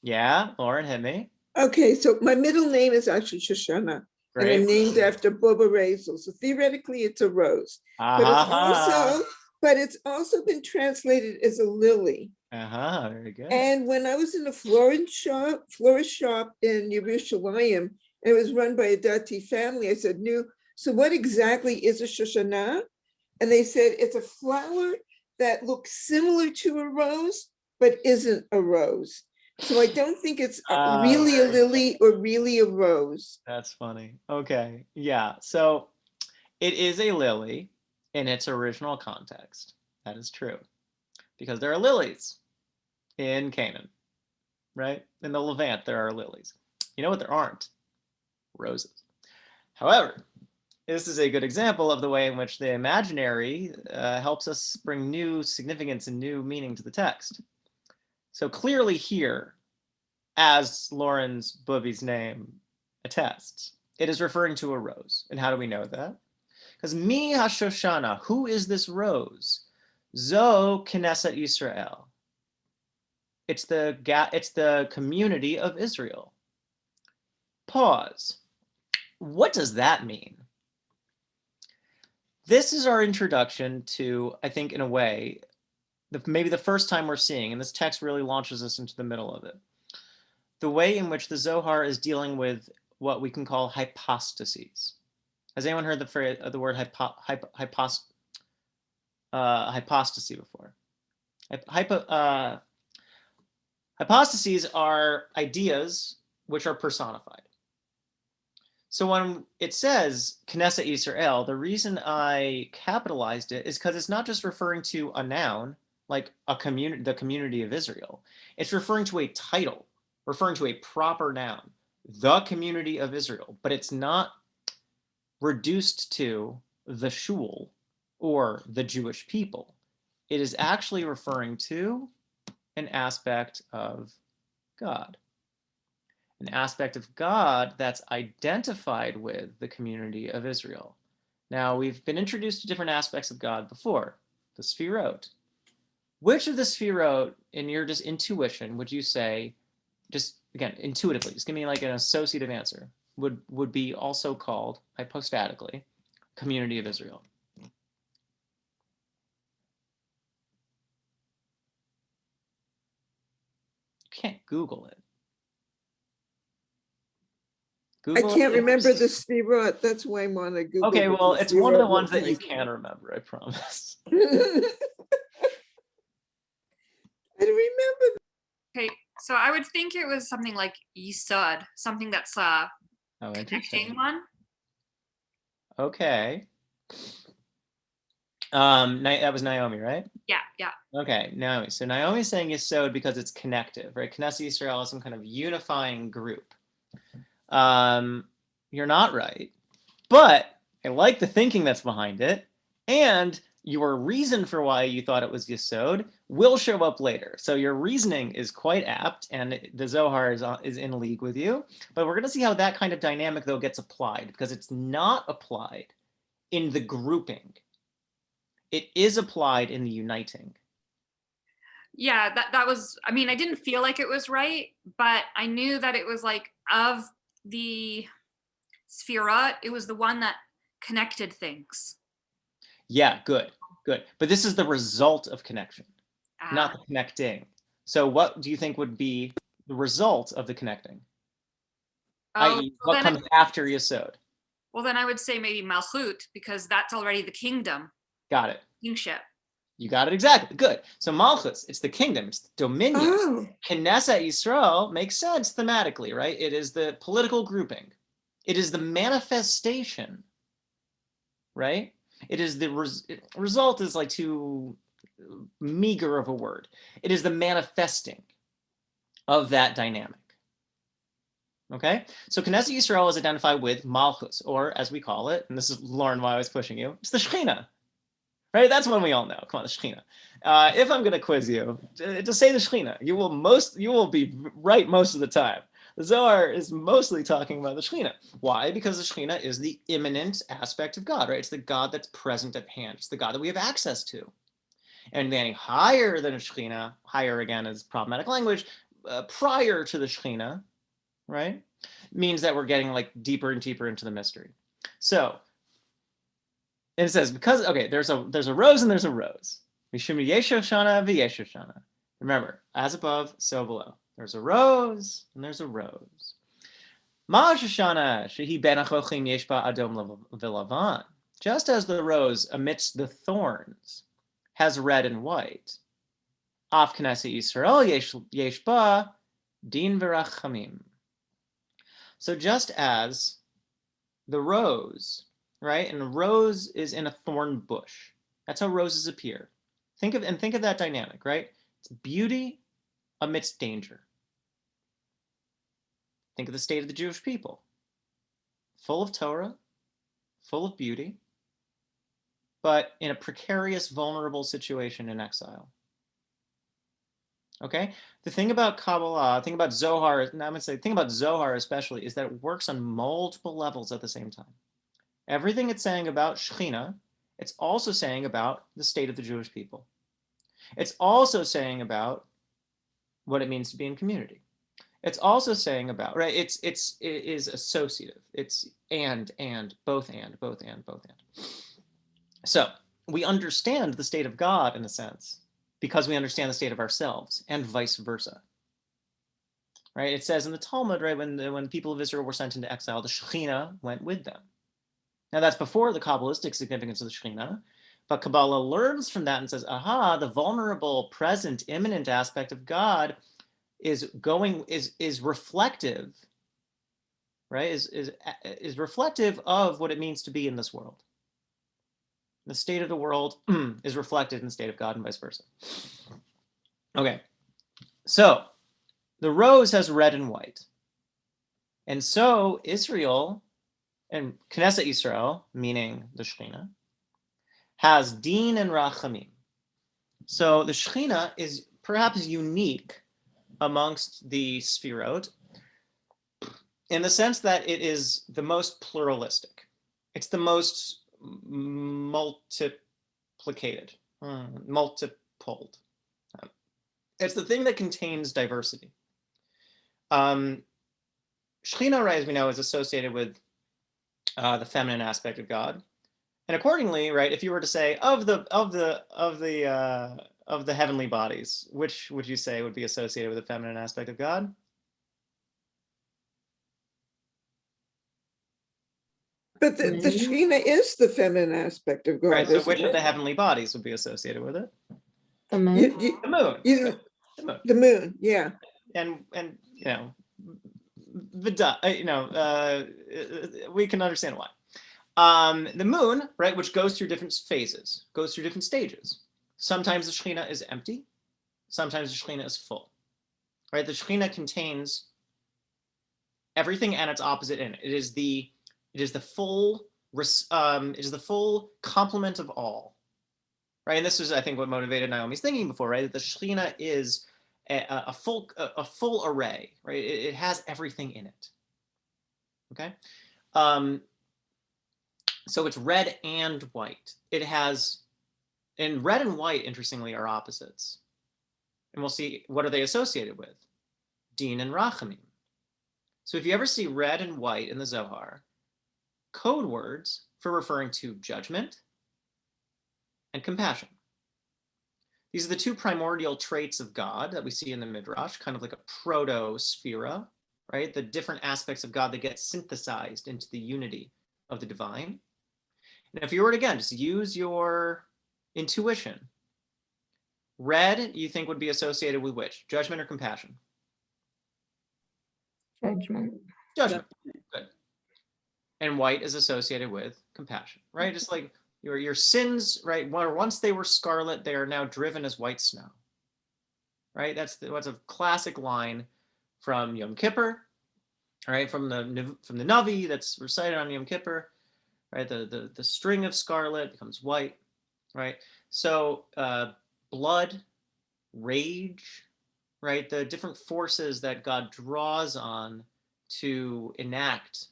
Yeah, Lauren, hit me. Okay, so my middle name is actually Shoshana. Great. And I'm named after Bubba Razel. So theoretically, it's a rose. But it's also been translated as a lily. Very good. And when I was in a florist shop in Yerushalayim, it was run by a Dati family, I said, so what exactly is a Shoshana? And they said, it's a flower that looks similar to a rose, but isn't a rose. So I don't think it's really a lily or really a rose. That's funny. Okay. Yeah. So it is a lily in its original context. That is true. Because there are lilies in Canaan, right? In the Levant, there are lilies. You know what there aren't? Roses. However, this is a good example of the way in which the imaginary helps us bring new significance and new meaning to the text. So clearly here, as Lauren's Bubby's name attests, it is referring to a rose. And how do we know that? Because Mi HaShoshana, who is this rose? Zo Knesset Yisrael. It's the community of Israel. Pause. What does that mean? This is our introduction to, I think, in a way, maybe the first time we're seeing, and this text really launches us into the middle of it, the way in which the Zohar is dealing with what we can call hypostases. Has anyone heard the word hypostasy before? Hypostases are ideas which are personified. So when it says Knesset Yisrael, the reason I capitalized it is because it's not just referring to a noun, like a community, the community of Israel. It's referring to a title, referring to a proper noun, the community of Israel. But it's not reduced to the shul or the Jewish people. It is actually referring to an aspect of God. An aspect of God that's identified with the community of Israel. Now, we've been introduced to different aspects of God before, the Sfirot. Which of the Sfirot, in your just intuition, would you say, just again, intuitively, just give me like an associative answer, would be also called, hypostatically, community of Israel? You can't Google it. I Google can't it. remember the Sfirot. That's why I want to Google. Okay, what well, the it's one of the Sfirot ones look that you like. can remember, I promise. I don't remember. Okay, so I would think it was something like Yisod, something that's Oh, connecting interesting. one. Okay. That was Naomi, right? Yeah, yeah. Okay, Naomi. So Naomi's saying Yesod because it's connective, right? Knesset Yisrael is some kind of unifying group. You're not right, but I like the thinking that's behind it, and your reason for why you thought it was Yesod will show up later. So your reasoning is quite apt, and the Zohar is in league with you. But we're going to see how that kind of dynamic, though, gets applied, because it's not applied in the grouping. It is applied in the uniting. Yeah, that was, I mean, I didn't feel like it was right, but I knew that it was like of the Sfirot, it was the one that connected things. Yeah, good. But this is the result of connection, not the connecting. So what do you think would be the result of the connecting? I.e., what comes after Yesod? Well, then I would say maybe Malchut, because that's already the kingdom. Got it. Kingship. You got it exactly. Good. So Malchus, it's the kingdom, it's the dominion. Oh, Knesset Yisrael makes sense thematically, right? It is the political grouping. It is the manifestation, right? It is the result is like too meager of a word. It is the manifesting of that dynamic. Okay, so Knesset Yisrael is identified with Malchus, or as we call it, and this is Lauren why I was pushing you, it's the Shekhinah. Right, that's one we all know. Come on, the Shekhinah. If I'm going to quiz you, to say the Shekhinah, you will be right most of the time. The Zohar is mostly talking about the Shekhinah. Why? Because the Shekhinah is the immanent aspect of God, right? It's the God that's present at hand. It's the God that we have access to. And then higher than a Shekhinah, higher again is problematic language, prior to the Shekhinah, right, means that we're getting like deeper and deeper into the mystery. So, and it says, because, okay, there's a rose and there's a rose. Mishum Yeshoshana v'Yeshoshana. Remember, as above, so below. There's a rose and there's a rose. Ma'ashoshana shehi ben achochim yesh ba adom v'lavan. Just as the rose amidst the thorns has red and white, af Knesset Yisrael yesh ba din v'rachamim. So just as the rose, right? And a rose is in a thorn bush. That's how roses appear. Think of that dynamic, right? It's beauty amidst danger. Think of the state of the Jewish people. Full of Torah, full of beauty, but in a precarious, vulnerable situation in exile. Okay? The thing about Kabbalah, thing about Zohar, and I'm going to say, thing about Zohar especially, is that it works on multiple levels at the same time. Everything it's saying about Shekhinah, it's also saying about the state of the Jewish people. It's also saying about what it means to be in community. It's also saying about, right? It is associative. It's and, both and, both and, both and. So we understand the state of God in a sense because we understand the state of ourselves, and vice versa. Right? It says in the Talmud, right, when the people of Israel were sent into exile, the Shekhinah went with them. Now that's before the Kabbalistic significance of the Shekhinah, but Kabbalah learns from that and says, aha, the vulnerable, present, immanent aspect of God is reflective, right? Is reflective of what it means to be in this world. The state of the world is reflected in the state of God and vice versa. Okay, so the rose has red and white. And so Israel, and Knesset Yisrael, meaning the Shekhinah, has Din and Rachamim. So the Shekhinah is perhaps unique amongst the Sfirot in the sense that it is the most pluralistic. It's the most multiplicated, multipled. It's the thing that contains diversity. Shekhinah, right, as we know, is associated with the feminine aspect of God, and accordingly, right, if you were to say of the heavenly bodies, which would you say would be associated with the feminine aspect of God? But the Shekhinah is the feminine aspect of God. Right. So isn't which of it? the heavenly bodies would be associated with it? The moon. The moon. You, The moon. the moon, yeah. And you know, we can understand why. The moon, right, which goes through different phases, goes through different stages. Sometimes the Shekhinah is empty. Sometimes the Shekhinah is full. Right. The Shekhinah contains everything and its opposite in it. It is the full complement of all. Right. And this is, I think, what motivated Naomi's thinking before, right? That the Shekhinah is a full array, right? It has everything in it. Okay. So it's red and white. It has, and red and white, interestingly, are opposites. And we'll see, what are they associated with? Din and Rachamim. So if you ever see red and white in the Zohar, code words for referring to judgment and compassion. These are the two primordial traits of God that we see in the Midrash, kind of like a proto-sphera, right? The different aspects of God that get synthesized into the unity of the divine. And if you were to, again, just use your intuition, red, you think would be associated with which? Judgment or compassion? Judgment. Judgment. Good. And white is associated with compassion, right? Just like your sins, right? Once they were scarlet, they are now driven as white snow, right? That's a classic line from Yom Kippur, right? From the Navi that's recited on Yom Kippur, right? The string of scarlet becomes white, right? So blood, rage, right? The different forces that God draws on to enact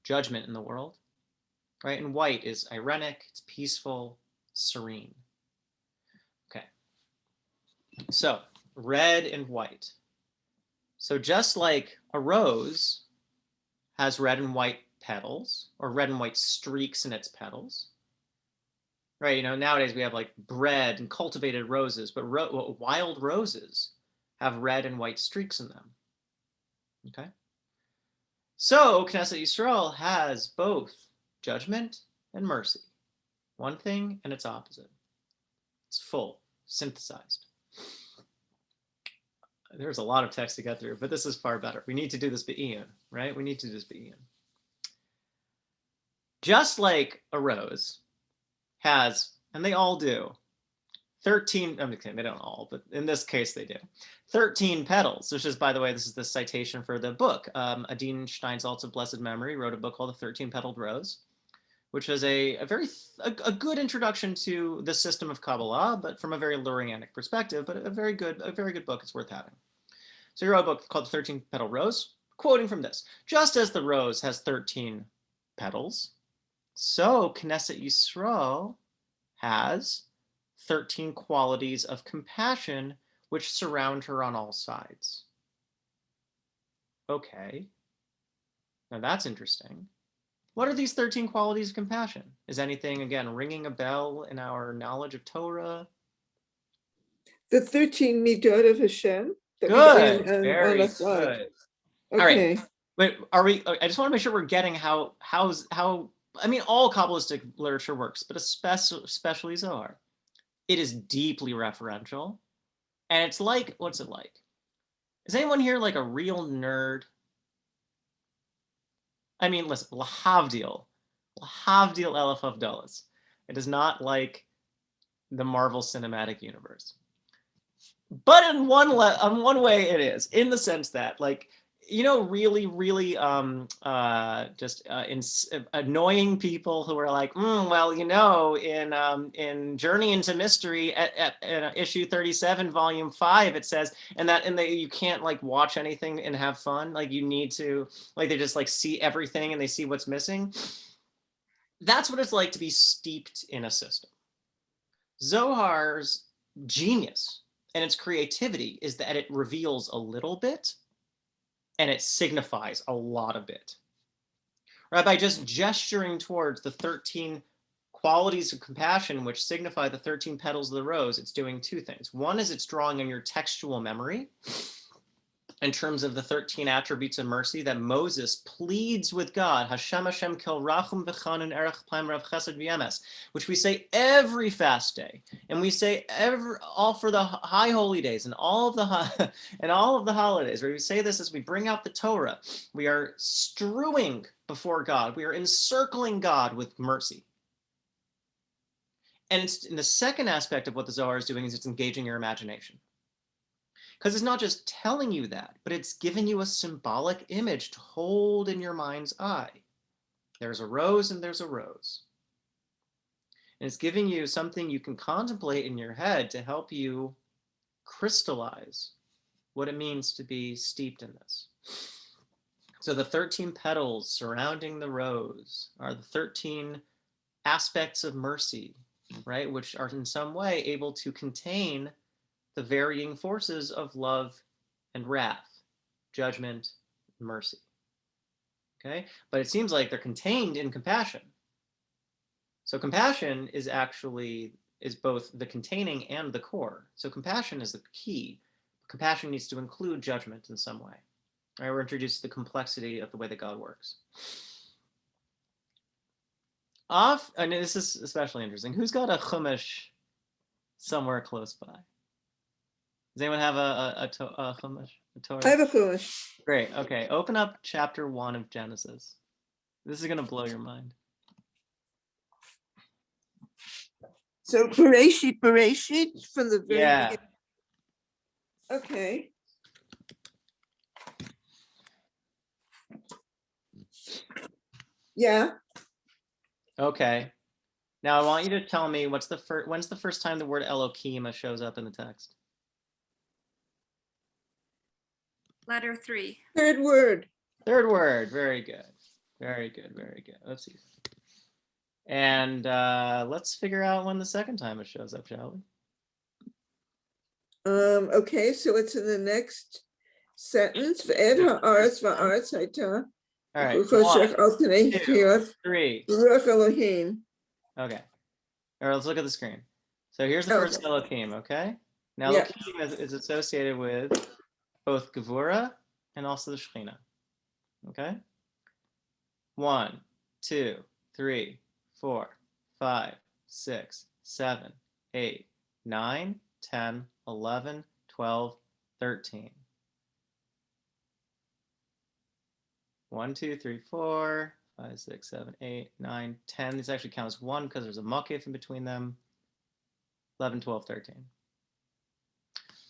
judgment in the world, right? And white is irenic, it's peaceful, serene. Okay. So red and white. So just like a rose has red and white petals, or red and white streaks in its petals, right? You know, nowadays we have like bred and cultivated roses, but wild roses have red and white streaks in them. Okay. So Knesset Yisrael has both judgment and mercy, one thing and its opposite. It's full, synthesized. There's a lot of text to get through, but this is far better. We need to do this be'iyun, right? We need to do this be'iyun. Just like a rose has, and they all do, 13, I'm kidding, they don't all, but in this case they do, 13 petals, which is, by the way, this is the citation for the book. Adin Steinsaltz of blessed memory wrote a book called The 13-Petaled Rose, which was a good introduction to the system of Kabbalah, but from a very Lurianic perspective, but a very good book. It's worth having. So he wrote a book called The 13-Petaled Rose, quoting from this: just as the rose has 13 petals, so Knesset Yisrael has 13 qualities of compassion which surround her on all sides. Okay, now that's interesting. What are these 13 qualities of compassion? Is anything, again, ringing a bell in our knowledge of Torah? The 13 midot of Hashem that we Good, learn on very the slide. good. All right, Okay. but are we, I just want to make sure we're getting how, I mean, all Kabbalistic literature works, but especially Zohar. It is deeply referential. And it's like, what's it like? Is anyone here like a real nerd? I mean, listen, lahavdil elef havdalas. It is not like the Marvel Cinematic Universe. But in one way it is, in the sense that, like, you know, really annoying people who are like, well, you know, in Journey into Mystery at issue 37, volume 5, it says, and you can't like watch anything and have fun. Like, you need to, like, they just like see everything and they see what's missing. That's what it's like to be steeped in a system. Zohar's genius and its creativity is that it reveals a little bit and it signifies a lot of it. Right? By just gesturing towards the 13 qualities of compassion, which signify the 13 petals of the rose, it's doing two things. One is it's drawing on your textual memory in terms of the 13 attributes of mercy that Moses pleads with God, Hashem Hashem kel rachum v'chanun erech paim rav chesed v'yemes, which we say every fast day, and we say all for the high holy days and all of the holidays. Where we say this as we bring out the Torah, we are strewing before God, we are encircling God with mercy. And the second aspect of what the Zohar is doing is it's engaging your imagination. Because it's not just telling you that, but it's giving you a symbolic image to hold in your mind's eye. There's a rose and there's a rose. And it's giving you something you can contemplate in your head to help you crystallize what it means to be steeped in this. So the 13 petals surrounding the rose are the 13 aspects of mercy, right? Which are in some way able to contain the varying forces of love and wrath, judgment, mercy. Okay, but it seems like they're contained in compassion. So compassion is both the containing and the core. So compassion is the key. Compassion needs to include judgment in some way. All right, we're introduced to the complexity of the way that God works. And this is especially interesting. Who's got a chumash somewhere close by? Does anyone have a chumash? I have a chumash. Great. Okay. Open up chapter 1 of Genesis. This is going to blow your mind. So Bereshit from the very Yeah. beginning. Okay. Yeah. Okay. Now I want you to tell me when's the first time the word Elokim shows up in the text? Letter 3. Third word. Third word. Very good. Very good. Very good. Let's see. And let's figure out when the second time it shows up, shall we? Okay, so it's in the next sentence. V'ed ha'aretz v'aretz hayta. All right. V'choshech al pnei 2, 3. Baruch Elohim. Okay. All right, let's look at the screen. So here's the first Elokim, okay? Now Yeah. Elokim is associated with both Gevura and also the Shekhinah. Okay? 1, 2, 3, 4, 5, 6, 7, 8, 9, 10, 11, 12, 13. 1, 2, 3, 4, 5, 6, 7, 8, 9, 10. These actually count as 1 because there's a makif in between them. 11, 12, 13.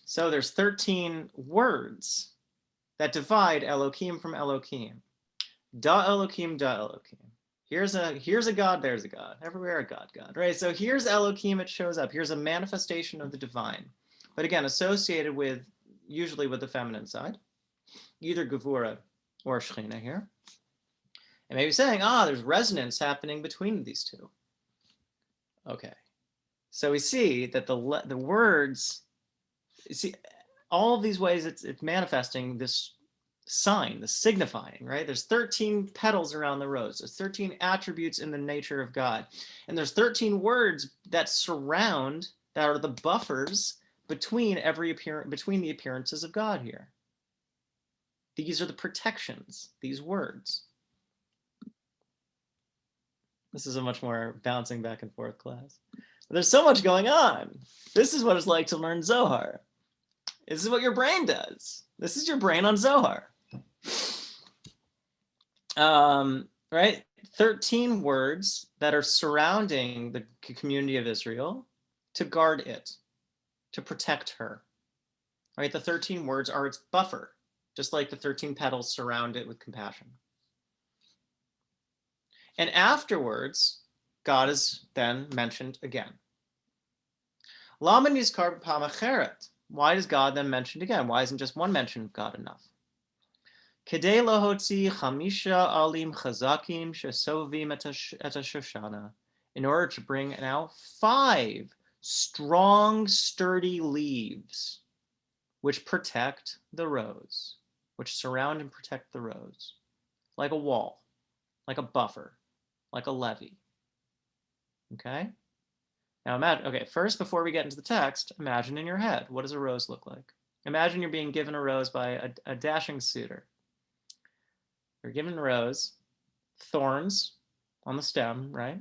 So there's 13 words that divide Elokim from Elokim. Da Elokim, da Elokim. Here's a God, there's a God. Everywhere a God, right? So here's Elokim, it shows up. Here's a manifestation of the divine. But again, associated usually with the feminine side, either Gevura or Shekhinah here. And maybe saying, there's resonance happening between these two. Okay. So we see that the words, see, all of these ways it's manifesting this sign, the signifying, right? There's 13 petals around the rose. There's 13 attributes in the nature of God. And there's 13 words that surround, that are the buffers between between the appearances of God here. These are the protections, these words. This is a much more bouncing back and forth class. But there's so much going on. This is what it's like to learn Zohar. This is what your brain does. This is your brain on Zohar. Right? 13 words that are surrounding the community of Israel to guard it, to protect her. Right? The 13 words are its buffer, just like the 13 petals surround it with compassion. And afterwards, God is then mentioned again. Lama nizkar b'pam acheret. Why is God then mentioned again? Why isn't just one mention of God enough? Kedei lohotzi chamisha alim chazakim shesovim et Shoshana. In order to bring out 5 strong, sturdy leaves which protect the rose, which surround and protect the rose, like a wall, like a buffer, like a levee. Okay? Now imagine, okay, first, before we get into the text, imagine in your head, what does a rose look like? Imagine you're being given a rose by a dashing suitor. You're given a rose, thorns on the stem, right?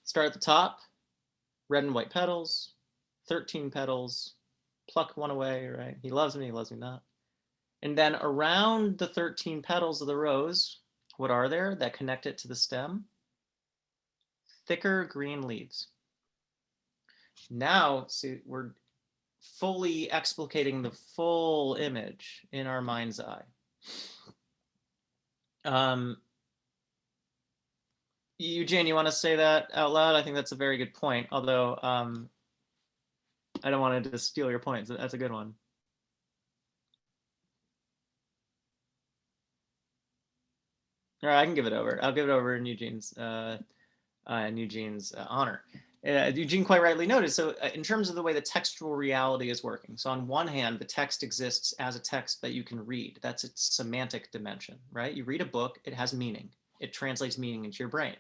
Start at the top, red and white petals, 13 petals, pluck one away, right? He loves me not. And then around the 13 petals of the rose, what are there that connect it to the stem? Thicker green leaves. Now, see, we're fully explicating the full image in our mind's eye. Eugene, you want to say that out loud? I think that's a very good point, although I don't want to steal your point. So that's a good one. All right, I can give it over. I'll give it over in Eugene's honor. Eugene quite rightly noted, so in terms of the way the textual reality is working, so on one hand, the text exists as a text that you can read. That's its semantic dimension, right? You read a book, it has meaning. It translates meaning into your brain.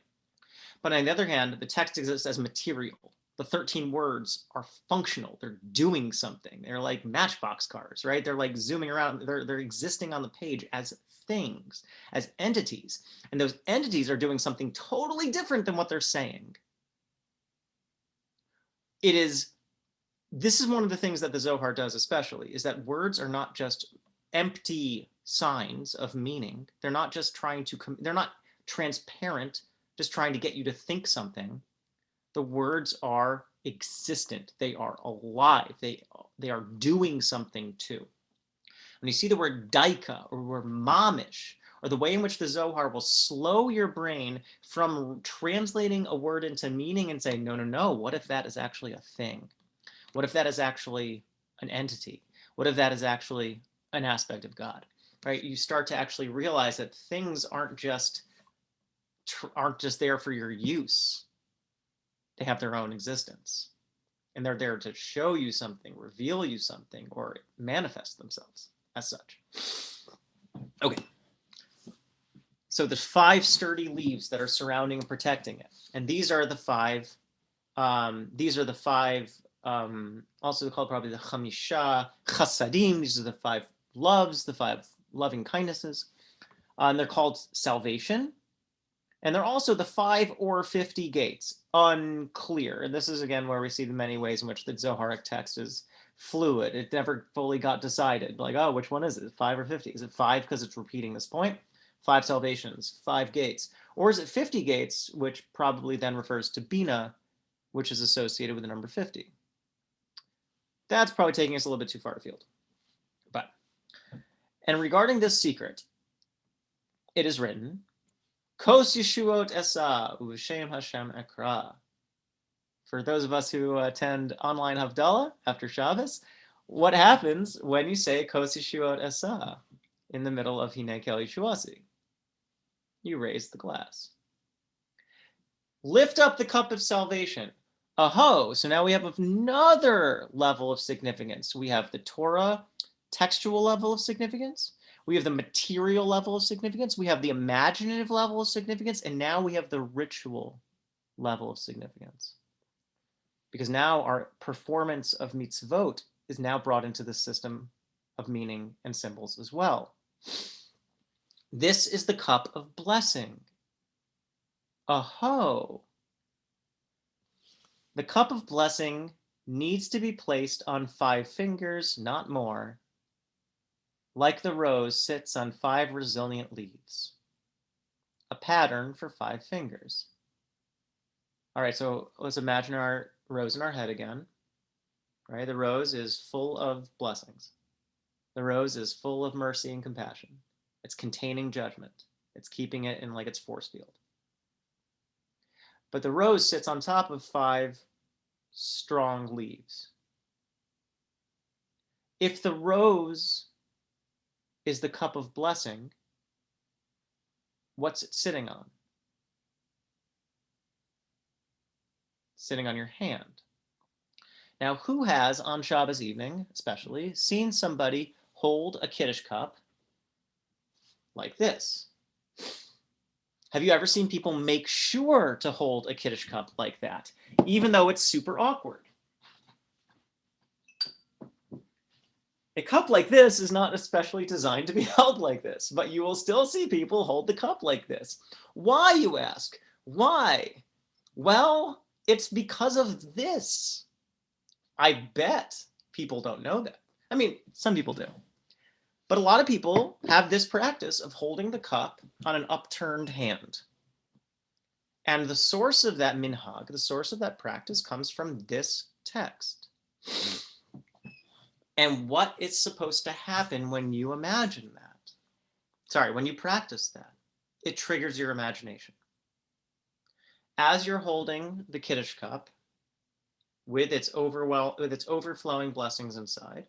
But on the other hand, the text exists as material. The 13 words are functional. They're doing something. They're like matchbox cars, right? They're like zooming around. They're existing on the page as things, as entities. And those entities are doing something totally different than what they're saying. This is one of the things that the Zohar does especially, is that words are not just empty signs of meaning. They're not just they're not transparent, just trying to get you to think something. The words are existent. They are alive. They are doing something too. When you see the word daika or word mamish, or the way in which the Zohar will slow your brain from translating a word into meaning and say, no, what if that is actually a thing? What if that is actually an entity? What if that is actually an aspect of God, right? You start to actually realize that things aren't just there for your use. They have their own existence. And they're there to show you something, reveal you something, or manifest themselves as such. Okay. So there's 5 sturdy leaves that are surrounding and protecting it. And these are the 5, also called probably the Chamisha Chasadim. These are the 5 loves, the 5 loving kindnesses. And they're called salvation. And they're also the 5 or 50 gates. Unclear. And this is, again, where we see the many ways in which the Zoharic text is fluid. It never fully got decided. Like, oh, which one is it? 5 or 50? Is it 5 because it's repeating this point? 5 salvations, 5 gates. Or is it 50 gates, which probably then refers to Bina, which is associated with the number 50? That's probably taking us a little bit too far afield. And regarding this secret, it is written, Kos Yeshuot Esa U'Shem Hashem Ekra. For those of us who attend online Havdalah after Shabbos, what happens when you say Kos Yeshuot Esa in the middle of Hine Kel Yeshuasi? You raise the glass. Lift up the cup of salvation. Aho, so now we have another level of significance. We have the Torah textual level of significance. We have the material level of significance. We have the imaginative level of significance. And now we have the ritual level of significance. Because now our performance of mitzvot is now brought into the system of meaning and symbols as well. This is the cup of blessing. Aho. The cup of blessing needs to be placed on 5 fingers, not more, like the rose sits on 5 resilient leaves. A pattern for 5 fingers. All right, so let's imagine our rose in our head again. Right, the rose is full of blessings. The rose is full of mercy and compassion. It's containing judgment. It's keeping it in like its force field. But the rose sits on top of 5 strong leaves. If the rose is the cup of blessing, what's it sitting on? Sitting on your hand. Now, who has, on Shabbos evening especially, seen somebody hold a Kiddush cup like this? Have you ever seen people make sure to hold a Kiddush cup like that, even though it's super awkward? A cup like this is not especially designed to be held like this, but you will still see people hold the cup like this. Why, you ask? Why? Well, it's because of this. I bet people don't know that. I mean, some people do. But a lot of people have this practice of holding the cup on an upturned hand. And the source of that minhag, the source of that practice, comes from this text. And what is supposed to happen when you imagine that? Sorry, when you practice that, it triggers your imagination. As you're holding the Kiddush cup with its overflowing blessings inside,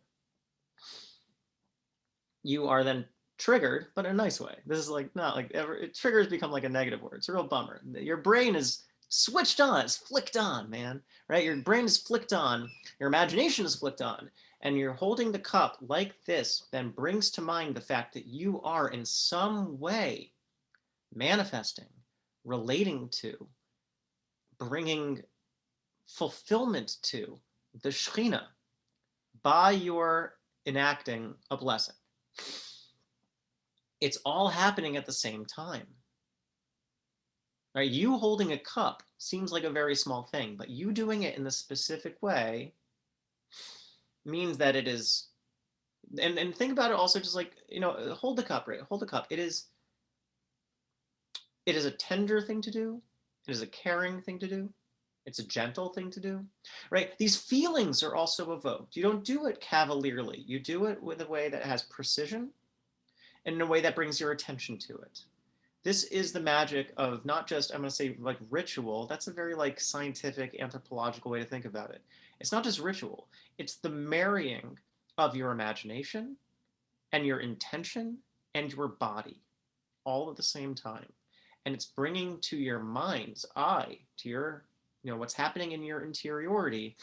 you are then triggered, but in a nice way. This is like not like ever. Triggers become like a negative word. It's a real bummer. Your brain is switched on. It's flicked on, man. Right? Your brain is flicked on. Your imagination is flicked on. And you're holding the cup like this, then brings to mind the fact that you are in some way manifesting, relating to, bringing fulfillment to the Shekhinah by your enacting a blessing. It's all happening at the same time. Right? You holding a cup seems like a very small thing, but you doing it in the specific way means that it is, and think about it also just like, hold the cup, right? Hold the cup. It is a tender thing to do. It is a caring thing to do. It's a gentle thing to do, right? These feelings are also evoked. You don't do it cavalierly. You do it with a way that has precision and in a way that brings your attention to it. This is the magic of not just, I'm going to say like ritual. That's a very like scientific, anthropological way to think about it. It's not just ritual. It's the marrying of your imagination and your intention and your body all at the same time. And it's bringing to your mind's eye, to your, what's happening in your interiority,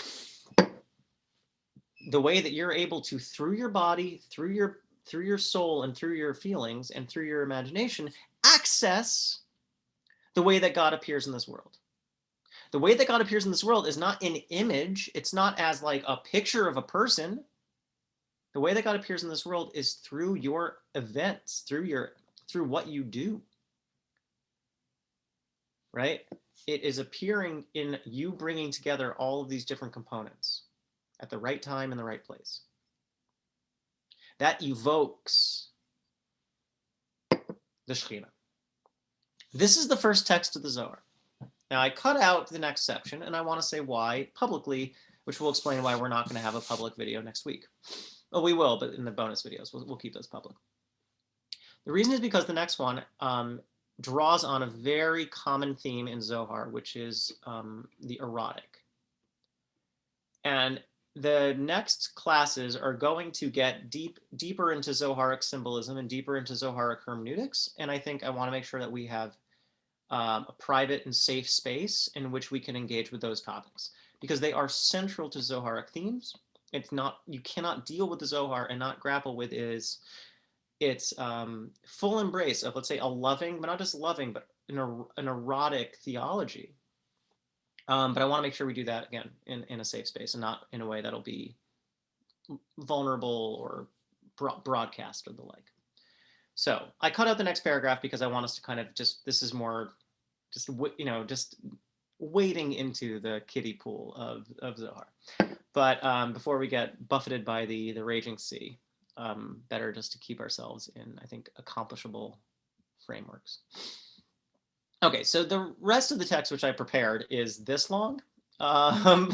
the way that you're able to, through your body, through your soul, and through your feelings, and through your imagination, access the way that God appears in this world. The way that God appears in this world is not an image. It's not as like a picture of a person. The way that God appears in this world is through your events, through what you do. Right? It is appearing in you bringing together all of these different components at the right time in the right place. That evokes the Shekhinah. This is the first text of the Zohar. Now, I cut out the next section, and I want to say why publicly, which will explain why we're not going to have a public video next week. Well, we will, but in the bonus videos, we'll keep those public. The reason is because the next one draws on a very common theme in Zohar, which is the erotic. And the next classes are going to get deeper into Zoharic symbolism and deeper into Zoharic hermeneutics. And I think I want to make sure that we have a private and safe space in which we can engage with those topics. because they are central to Zoharic themes. It's not, you cannot deal with the Zohar and not grapple with its full embrace of, let's say, a loving, but not just loving, but an erotic theology. But I want to make sure we do that again in a safe space and not in a way that'll be vulnerable or broadcast or the like. So I cut out the next paragraph because I want us to kind of just, this is more just, just wading into the kiddie pool of Zohar. But before we get buffeted by the raging sea, better just to keep ourselves in, I think, accomplishable frameworks. Okay, so the rest of the text which I prepared is this long. We're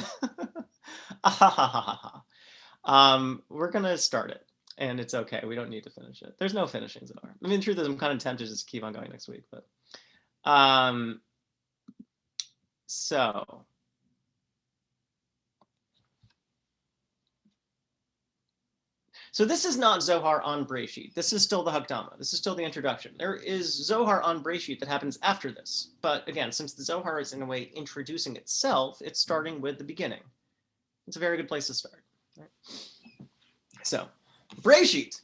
gonna start it, and it's okay. We don't need to finish it. There's no finishing Zohar. I mean, the truth is, I'm kind of tempted to just keep on going next week, but so. So this is not Zohar on Breshit. This is still the Hakdama. This is still the introduction. There is Zohar on Breshit that happens after this. But again, since the Zohar is in a way introducing itself, it's starting with the beginning. It's a very good place to start. Right? So, Breshit.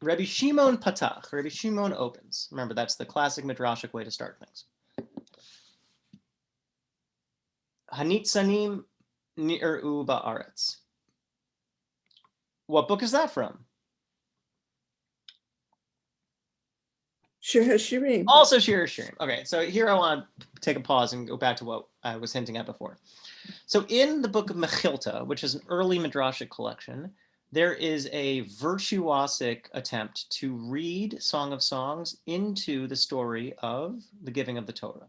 Rabbi Shimon Patach. Rabbi Shimon opens. Remember, that's the classic midrashic way to start things. Hanitzanim ni'eru ba'aretz. What book is that from? Shir HaShirim. Also Shir HaShirim. Okay, so here I want to take a pause and go back to what I was hinting at before. So in the book of Mechilta, which is an early midrashic collection, there is a virtuosic attempt to read Song of Songs into the story of the giving of the Torah,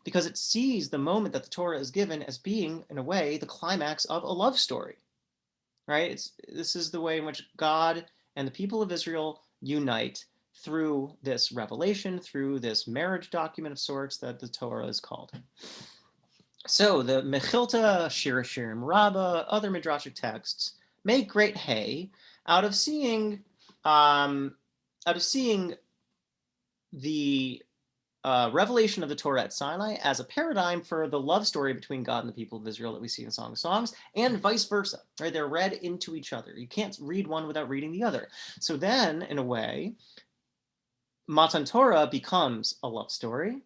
because it sees the moment that the Torah is given as being, in a way, the climax of a love story. Right? This is the way in which God and the people of Israel unite through this revelation, through this marriage document of sorts that the Torah is called. So the Mechilta, Shir HaShirim Rabbah, other midrashic texts make great hay out of seeing the revelation of the Torah at Sinai as a paradigm for the love story between God and the people of Israel that we see in Song of Songs, and vice versa, right? They're read into each other. You can't read one without reading the other. So then, in a way, Matan Torah becomes a love story,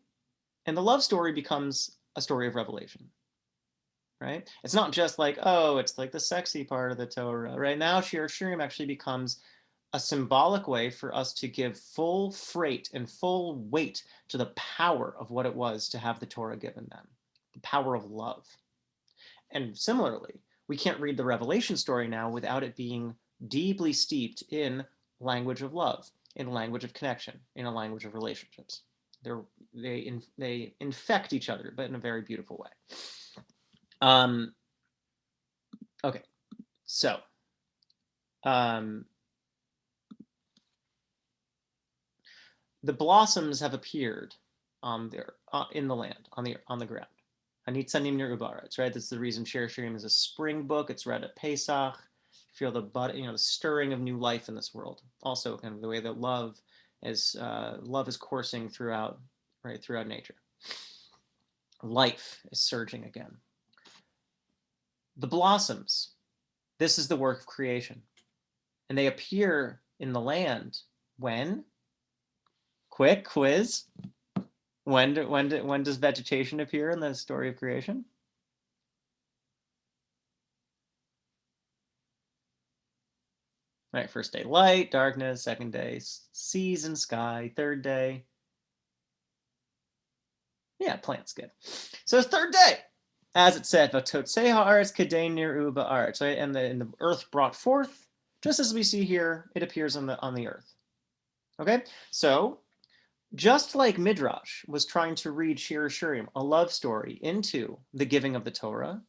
and the love story becomes a story of revelation, right? It's not just like, oh, it's like the sexy part of the Torah. Right now, Shir HaShirim actually becomes a symbolic way for us to give full freight and full weight to the power of what it was to have the Torah given them, the power of love. And similarly, we can't read the Revelation story now without it being deeply steeped in language of love, in language of connection, in a language of relationships. They infect each other, but in a very beautiful way. Okay, so the blossoms have appeared in the land, on the ground. Hanitzanim ni'eru ba'aretz, right? That's the reason Shir HaShirim is a spring book. It's read at Pesach. You feel the stirring of new life in this world. Also, kind of the way that love is coursing throughout nature. Life is surging again. The blossoms. This is the work of creation, and they appear in the land when. Quick quiz. When does vegetation appear in the story of creation? Right, first day light, darkness, second day seas and sky, third day. Yeah, plants, good. So it's third day. As it said, Vatotsei ha'aretz kedei niru ba'aretz, right? And the earth brought forth, just as we see here, it appears on the earth. Okay, so just like Midrash was trying to read Shir HaShirim, a love story, into the giving of the Torah.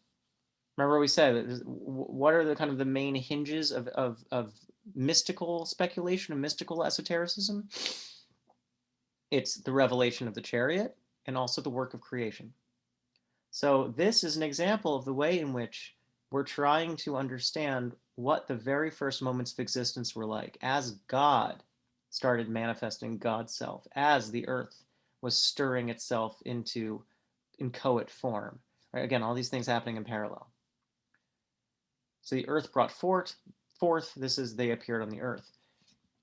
Remember we said, what are the kind of the main hinges of mystical speculation, of mystical esotericism? It's the revelation of the chariot and also the work of creation. So this is an example of the way in which we're trying to understand what the very first moments of existence were like as God started manifesting God's self, as the earth was stirring itself into inchoate form, Right? Again, all these things happening in parallel. So the earth brought forth. This is they appeared on the earth.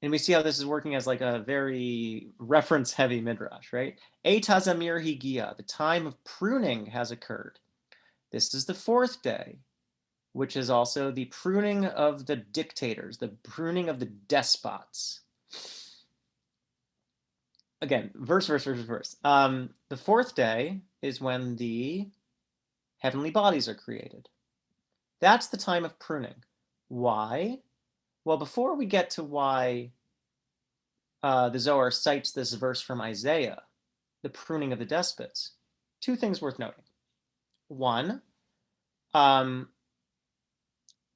And we see how this is working as like a very reference-heavy midrash, right? Eitazamir higia, the time of pruning has occurred. This is the fourth day, which is also the pruning of the dictators, the pruning of the despots. Again, verse. The fourth day is when the heavenly bodies are created. That's the time of pruning. Why? Well, before we get to why the Zohar cites this verse from Isaiah, the pruning of the despots, two things worth noting. One, the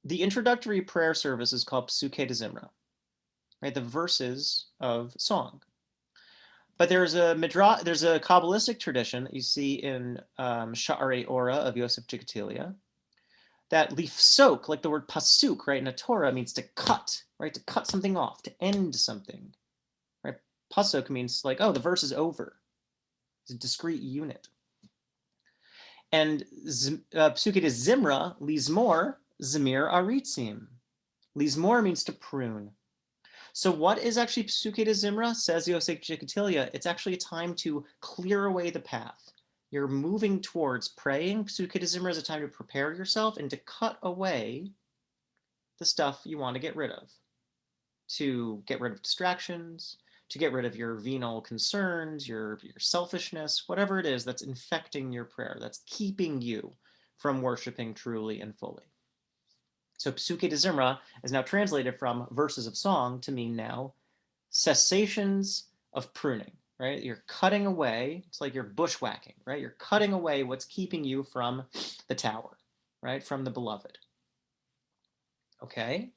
introductory prayer service is called Psuke de Zimra, right? The verses of song. But there's a Kabbalistic tradition that you see in Sha'arei Ora of Yosef Jigatilia, that lifsok, like the word pasuk, right, in a Torah means to cut, right, to cut something off, to end something, right? Pasuk means like, oh, the verse is over. It's a discrete unit. And psuke de Zimra, lizmor, zamir aritzim. Lizmor means to prune. So what is actually Psuke de Zimra, says Yosef Jikatilia? It's actually a time to clear away the path. You're moving towards praying. Psuke de Zimra is a time to prepare yourself and to cut away the stuff you want to get rid of. To get rid of distractions, to get rid of your venal concerns, your selfishness, whatever it is that's infecting your prayer, that's keeping you from worshiping truly and fully. So Psuke de Zimra is now translated from verses of song to mean now cessations of pruning, right? You're cutting away, it's like you're bushwhacking, right? You're cutting away what's keeping you from the tower, right? From the beloved. Okay?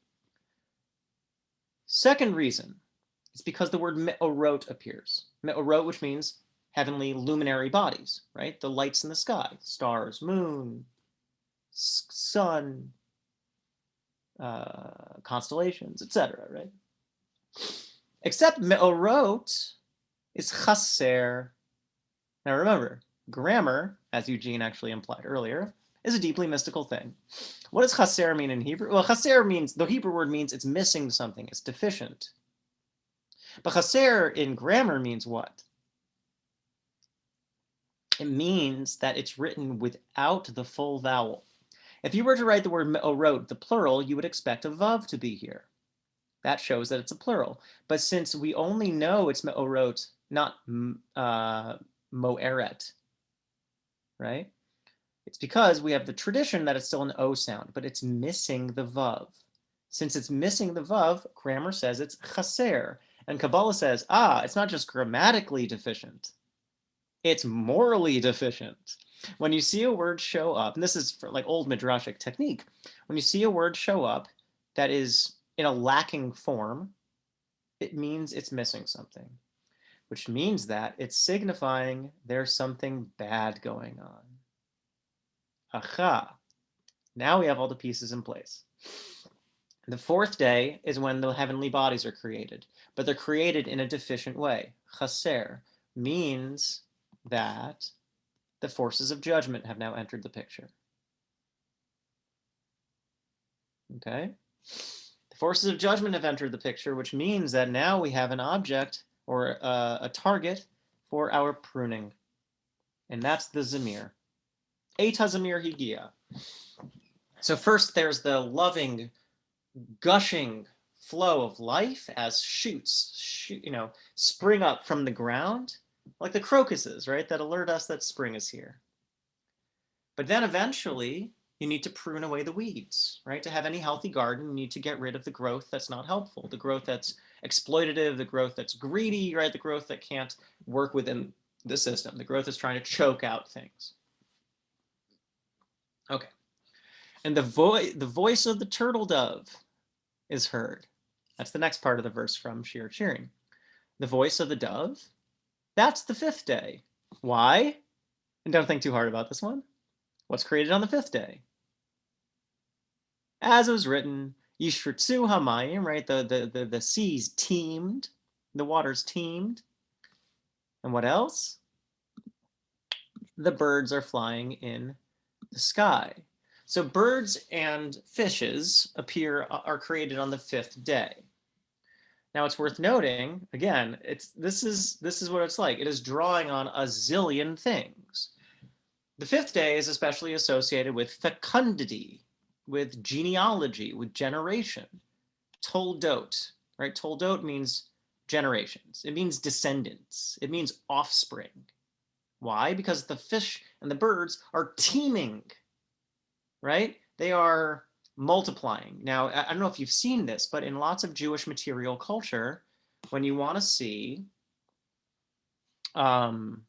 Second reason is because the word me'orot appears. Me'orot, which means heavenly luminary bodies, right? The lights in the sky, stars, moon, sun, constellations, etc., right? Except me'orot is chaser. Now remember, grammar, as Eugene actually implied earlier, is a deeply mystical thing. What does chaser mean in Hebrew? Well, chaser means, the Hebrew word means it's missing something, it's deficient. But chaser in grammar means what? It means that it's written without the full vowel. If you were to write the word me'orot, the plural, you would expect a vav to be here. That shows that it's a plural. But since we only know it's me'orot, not mo'eret, right? It's because we have the tradition that it's still an O sound, but it's missing the vav. Since it's missing the vav, grammar says it's chaser. And Kabbalah says, it's not just grammatically deficient, it's morally deficient. When you see a word show up, and this is for like old midrashic technique, when you see a word show up that is in a lacking form, it means it's missing something, which means that it's signifying there's something bad going on. Aha! Now we have all the pieces in place. The fourth day is when the heavenly bodies are created, but they're created in a deficient way. Chaser means that the forces of judgment have now entered the picture. Okay? The forces of judgment have entered the picture, which means that now we have an object or a target for our pruning. And that's the Zamir. Eita Zamir Higia. So first there's the loving, gushing flow of life as shoots, spring up from the ground, like the crocuses, right, that alert us that spring is here. But then eventually you need to prune away the weeds, right? To have any healthy garden, you need to get rid of the growth that's not helpful, the growth that's exploitative, the growth that's greedy, right? The growth that can't work within the system, the growth that's trying to choke out things. Okay. And the voice of the turtle dove is heard. That's the next part of the verse from Shir Cheering. The voice of the dove, that's the fifth day. Why? And don't think too hard about this one. What's created on the fifth day? As it was written, Yishrutzu Hamayim, right? The seas teemed, the waters teemed. And what else? The birds are flying in the sky. So birds and fishes are created on the 5th day. Now it's worth noting, again, this is what it's like. It is drawing on a zillion things. The 5th day is especially associated with fecundity, with genealogy, with generation. Toldot, right? Toldot means generations. It means descendants. It means offspring. Why? Because the fish and the birds are teeming, right? They are multiplying. Now, I don't know if you've seen this, but in lots of Jewish material culture, when you want to see, when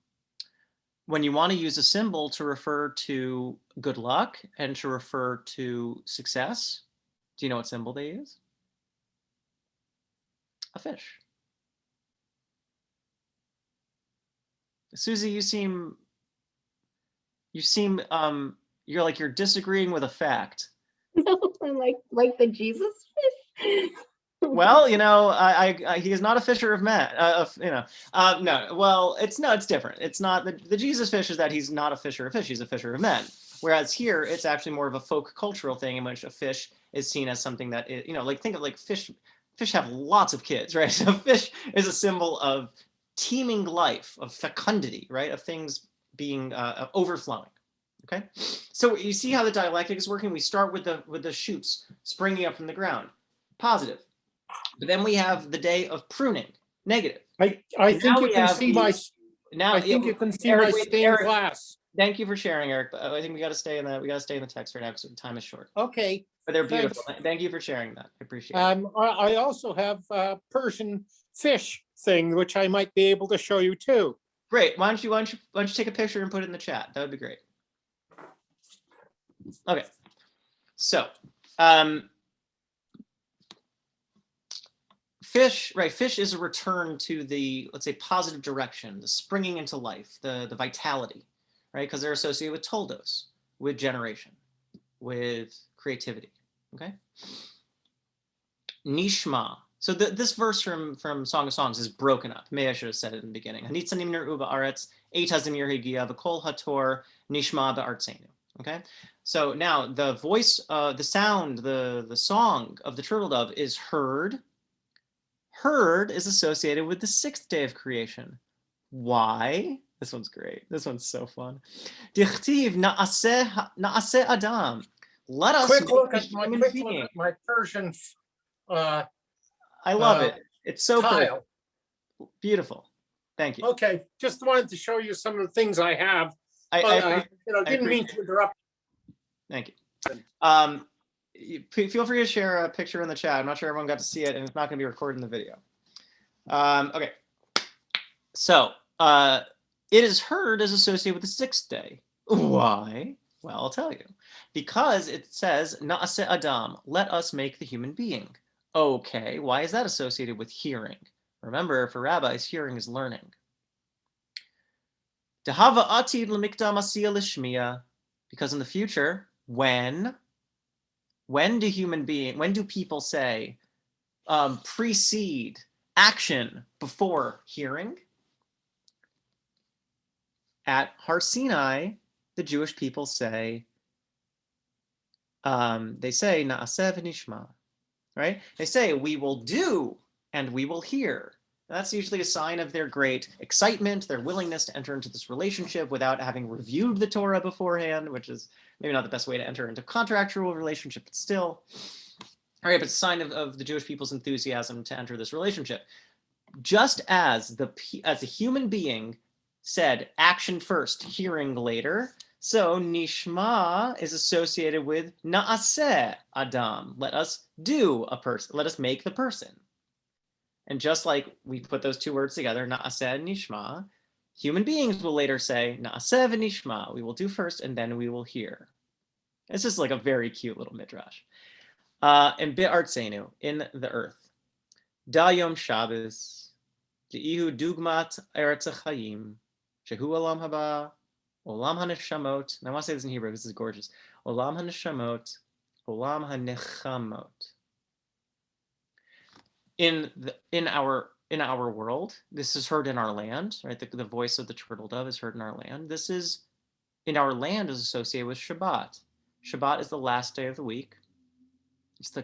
you want to use a symbol to refer to good luck and to refer to success, do you know what symbol they use? A fish. Susie, you seem you're disagreeing with a fact. No, I'm like the Jesus fish. Well, he is not a fisher of men. No. Well, it's different. It's not the Jesus fish is that he's not a fisher of fish. He's a fisher of men. Whereas here, it's actually more of a folk cultural thing in which a fish is seen as something that is, think of like fish. Fish have lots of kids, right? So fish is a symbol of teeming life, of fecundity, right? Of things being overflowing. Okay, so you see how the dialectic is working. We start with the shoots springing up from the ground, positive, but then we have the day of pruning, negative. I think you can see my Eric, stained glass. Thank you for sharing, Eric. But I think we got to stay in the text right now because time is short. Okay, but they're beautiful. Thanks. Thank you for sharing that. I appreciate it. I also have a Persian fish thing which I might be able to show you too. Great. Why don't you take a picture and put it in the chat? That would be great. Okay, so fish is a return to the, let's say, positive direction, the springing into life, the vitality, right? Because they're associated with toldos, with generation, with creativity. Okay, nishma. So this verse from Song of Songs is broken up. Maybe I should have said it in the beginning. Hanitzanim nir'u ba'aretz, eight hazimir higia, v'kol hator nishma ba'artzenu. Okay, so now the voice, the sound, the song of the turtle dove is heard. Heard is associated with the 6th day of creation. Why? This one's great. This one's so fun. Dichtiv na'aseh adam. Let us quick look at my Persian. I love it. It's so tile. Cool. Beautiful. Thank you. Okay, just wanted to show you some of the things I have. Didn't mean to interrupt. Thank you. Feel free to share a picture in the chat. I'm not sure everyone got to see it, and it's not going to be recorded in the video. Okay. So it is heard as associated with the 6th day. Why? Well, I'll tell you. Because it says, Na'aseh Adam, let us make the human being. Okay, why is that associated with hearing? Remember, for rabbis, hearing is learning. Dehava atid l'mikdam asiyah l'shmiya, because in the future, when do people say precede action before hearing? At Har Sinai, the Jewish people say, na'aseh v'nishma, right? They say, we will do and we will hear. That's usually a sign of their great excitement, their willingness to enter into this relationship without having reviewed the Torah beforehand, which is maybe not the best way to enter into a contractual relationship, but still. All right, but it's a sign of the Jewish people's enthusiasm to enter this relationship. Just as the human being said action first, hearing later, so nishma is associated with na'aseh adam. Let us do a person. Let us make the person. And just like we put those two words together, na'aseh and nishma, human beings will later say na'aseh v'nishma. We will do first and then we will hear. It's just like a very cute little midrash. And be'artzenu, in the earth. Da yom Shabbos, de'ihu dugmat eretz ha'chayim, shehu olam haba, olam haneshamot. And I want to say this in Hebrew because this is gorgeous. Olam haneshamot, olam hanechamot. In our world, this is heard in our land, right? The voice of the turtle dove is heard in our land. This is in our land is associated with Shabbat. Shabbat is the last day of the week. It's the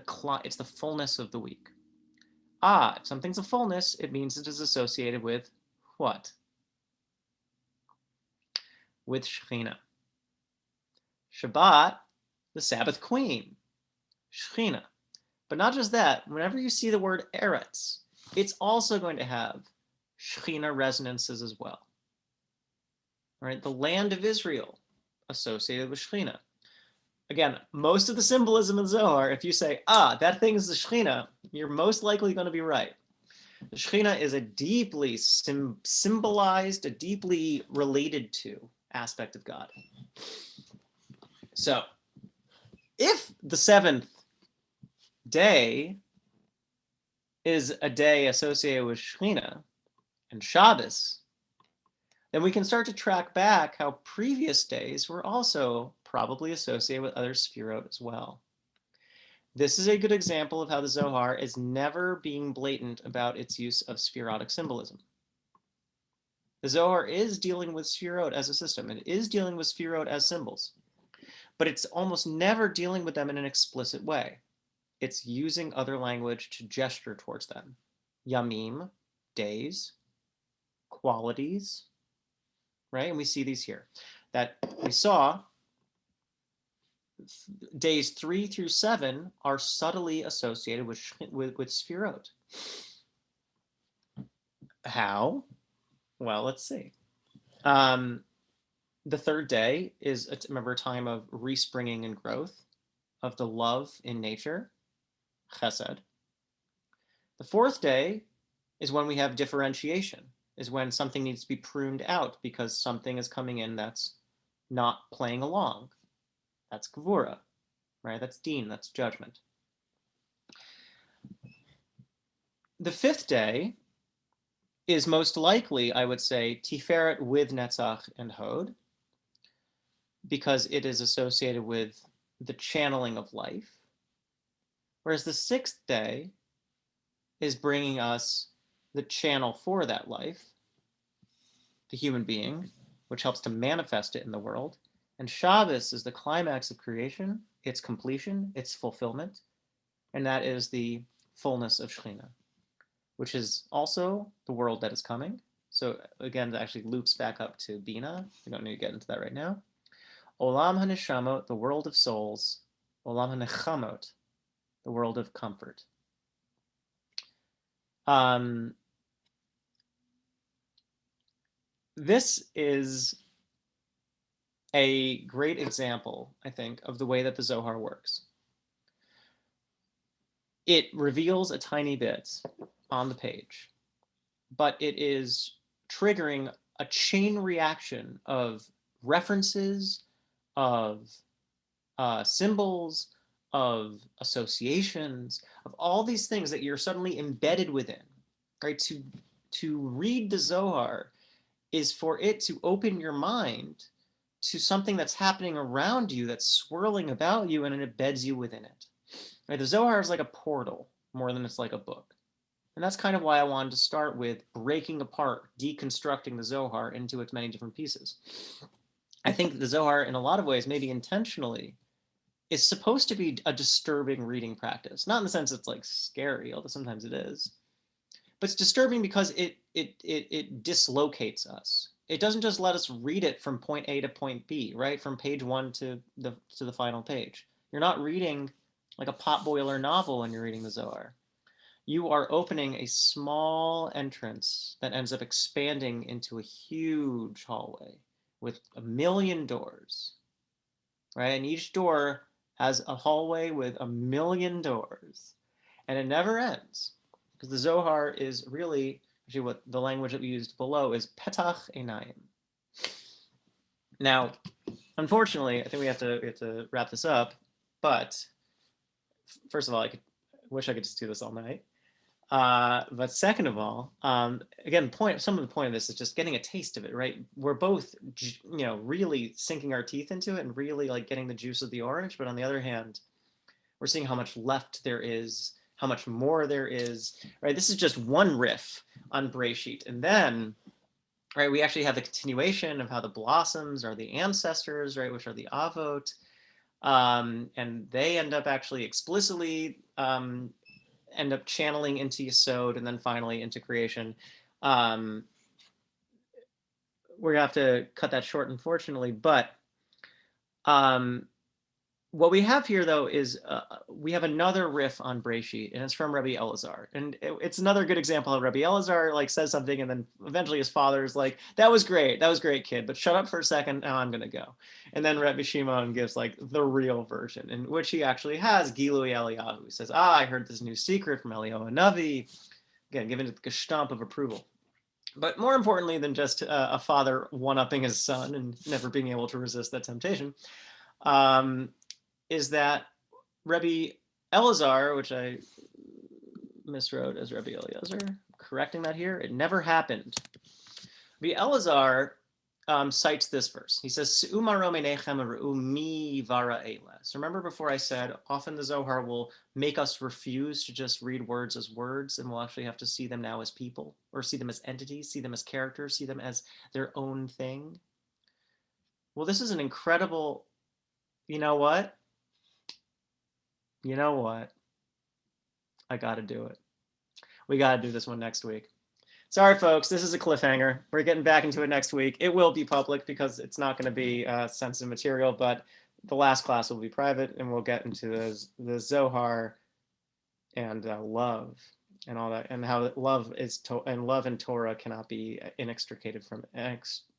fullness of the week. If something's a fullness, it means it is associated with what? With Shekhinah. Shabbat, the Sabbath queen, Shekhinah. But not just that, whenever you see the word Eretz, it's also going to have Shekhinah resonances as well. All right, the land of Israel, associated with Shekhinah. Again, most of the symbolism in Zohar, if you say, that thing is the Shekhinah, you're most likely going to be right. The Shekhinah is a deeply symbolized, a deeply related to aspect of God. So, if the seventh day is a day associated with Shekhinah and Shabbos, then we can start to track back how previous days were also probably associated with other Sefirot as well. This is a good example of how the Zohar is never being blatant about its use of Sephirotic symbolism. The Zohar is dealing with Sefirot as a system. It is dealing with Sefirot as symbols. But it's almost never dealing with them in an explicit way. It's using other language to gesture towards them. Yamim, days, qualities, right? And we see these here. That we saw days 3 through 7 are subtly associated with Sefirot. How? Well, let's see. The third day is, remember, a time of respringing and growth of the love in nature, chesed. The fourth day is when we have differentiation, is when something needs to be pruned out because something is coming in that's not playing along. That's gevura, right? That's din, that's judgment. The fifth day is most likely, I would say, Tiferet with Netzach and Hod, because it is associated with the channeling of life. Whereas the sixth day is bringing us the channel for that life, the human being, which helps to manifest it in the world. And Shabbos is the climax of creation, its completion, its fulfillment, and that is the fullness of Shekhinah, which is also the world that is coming. So again, that actually loops back up to Bina. We don't need to get into that right now. Olam HaNeshamot, the world of souls. Olam HaNechamot, the world of comfort. This is a great example, I think, of the way that the Zohar works. It reveals a tiny bit on the page, but it is triggering a chain reaction of references, of symbols, of associations, of all these things that you're suddenly embedded within, right? To read the Zohar is for it to open your mind to something that's happening around you, that's swirling about you, and it embeds you within it. Right? The Zohar is like a portal more than it's like a book. And that's kind of why I wanted to start with breaking apart, deconstructing the Zohar into its many different pieces. I think the Zohar, in a lot of ways, maybe intentionally, is supposed to be a disturbing reading practice. Not in the sense it's like scary, although sometimes it is. But it's disturbing because it dislocates us. It doesn't just let us read it from point A to point B, right? From page 1 to the final page. You're not reading like a potboiler novel when you're reading the Zohar. You are opening a small entrance that ends up expanding into a huge hallway with 1,000,000 doors, right? And each door has a hallway with 1,000,000 doors, and it never ends, because the Zohar is really, actually what the language that we used below is petach einayim. Now, unfortunately, I think we have to wrap this up, but first of all, I wish I could just do this all night. But second of all, again, some of the point of this is just getting a taste of it, right? We're both, really sinking our teeth into it and really like getting the juice of the orange. But on the other hand, we're seeing how much left there is, how much more there is, right? This is just one riff on Bereshit. And then right? We actually have the continuation of how the blossoms are the ancestors, right, which are the Avot. And they end up actually explicitly end up channeling into Yesod and then finally into creation. We're gonna have to cut that short, unfortunately, but what we have here, though, is we have another riff on Breshit, and it's from Rabbi Elazar. And it's another good example of Rabbi Elazar like says something, and then eventually his father is like, that was great, kid, but shut up for a second, now I'm gonna go. And then Rabbi Shimon gives like the real version, in which he actually has Gilui Eliyahu. He says, I heard this new secret from Eliyahu Navi, again, given it the gestamp of approval. But more importantly than just a father one-upping his son and never being able to resist that temptation, is that Rabbi Elazar, which I miswrote as Rabbi Eliezer, correcting that here, it never happened. Rabbi Elazar cites this verse. He says, so remember before I said, often the Zohar will make us refuse to just read words as words, and we'll actually have to see them now as people, or see them as entities, see them as characters, see them as their own thing. Well, this is an incredible, you know what? I got to do it. We got to do this one next week. Sorry, folks, this is a cliffhanger. We're getting back into it next week. It will be public because it's not going to be sensitive material, but the last class will be private, and we'll get into the Zohar and love and all that, and how love and Torah cannot be inextricated from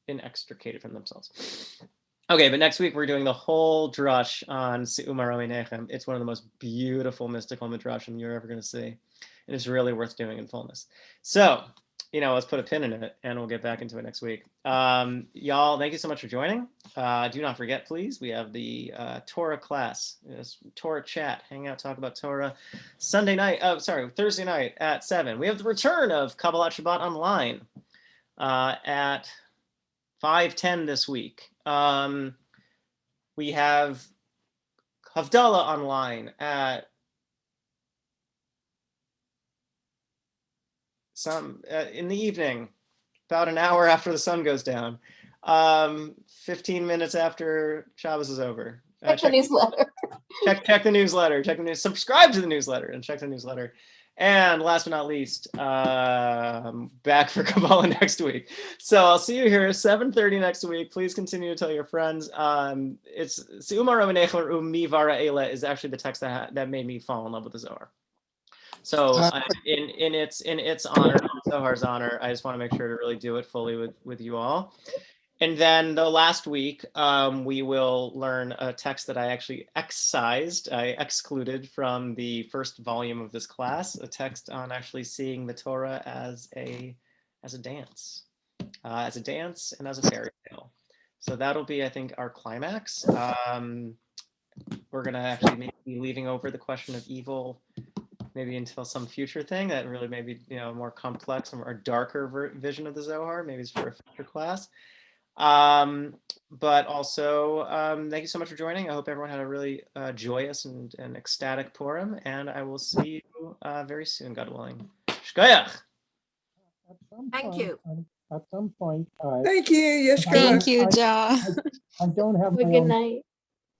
themselves. Okay, but next week we're doing the whole drush on Se'uma Romi Nechem. It's one of the most beautiful mystical midrashim you're ever going to see. And it's really worth doing in fullness. So, let's put a pin in it, and we'll get back into it next week. Y'all, thank you so much for joining. Do not forget, please, we have the Torah class, Torah chat, hang out, talk about Torah. Thursday night at 7. We have the return of Kabbalah Shabbat online at 5:10 this week. We have Havdalah online at in the evening, about an hour after the sun goes down, 15 minutes after Shabbos is over. Check the newsletter. Check the newsletter. Subscribe to the newsletter and check the newsletter. And last but not least, back for Kabbalah next week. So I'll see you here at 7:30 next week. Please continue to tell your friends. It's Se'uma Romanechel Umi Vara Eila is actually the text that made me fall in love with the Zohar. So in its honor, in Zohar's honor, I just want to make sure to really do it fully with you all. And then the last week, we will learn a text that I actually excluded from the first volume of this class, a text on actually seeing the Torah as a dance, and as a fairy tale. So that'll be, I think, our climax. We're going to actually be leaving over the question of evil maybe until some future thing that really maybe, more complex or darker vision of the Zohar. Maybe it's for a future class. But also, thank you so much for joining. I hope everyone had a really joyous and ecstatic Purim, and I will see you very soon, God willing. Shkoyach. Thank you. At some point, Thank you. Yes, Thank you, Ja. I don't have Have a my good own night.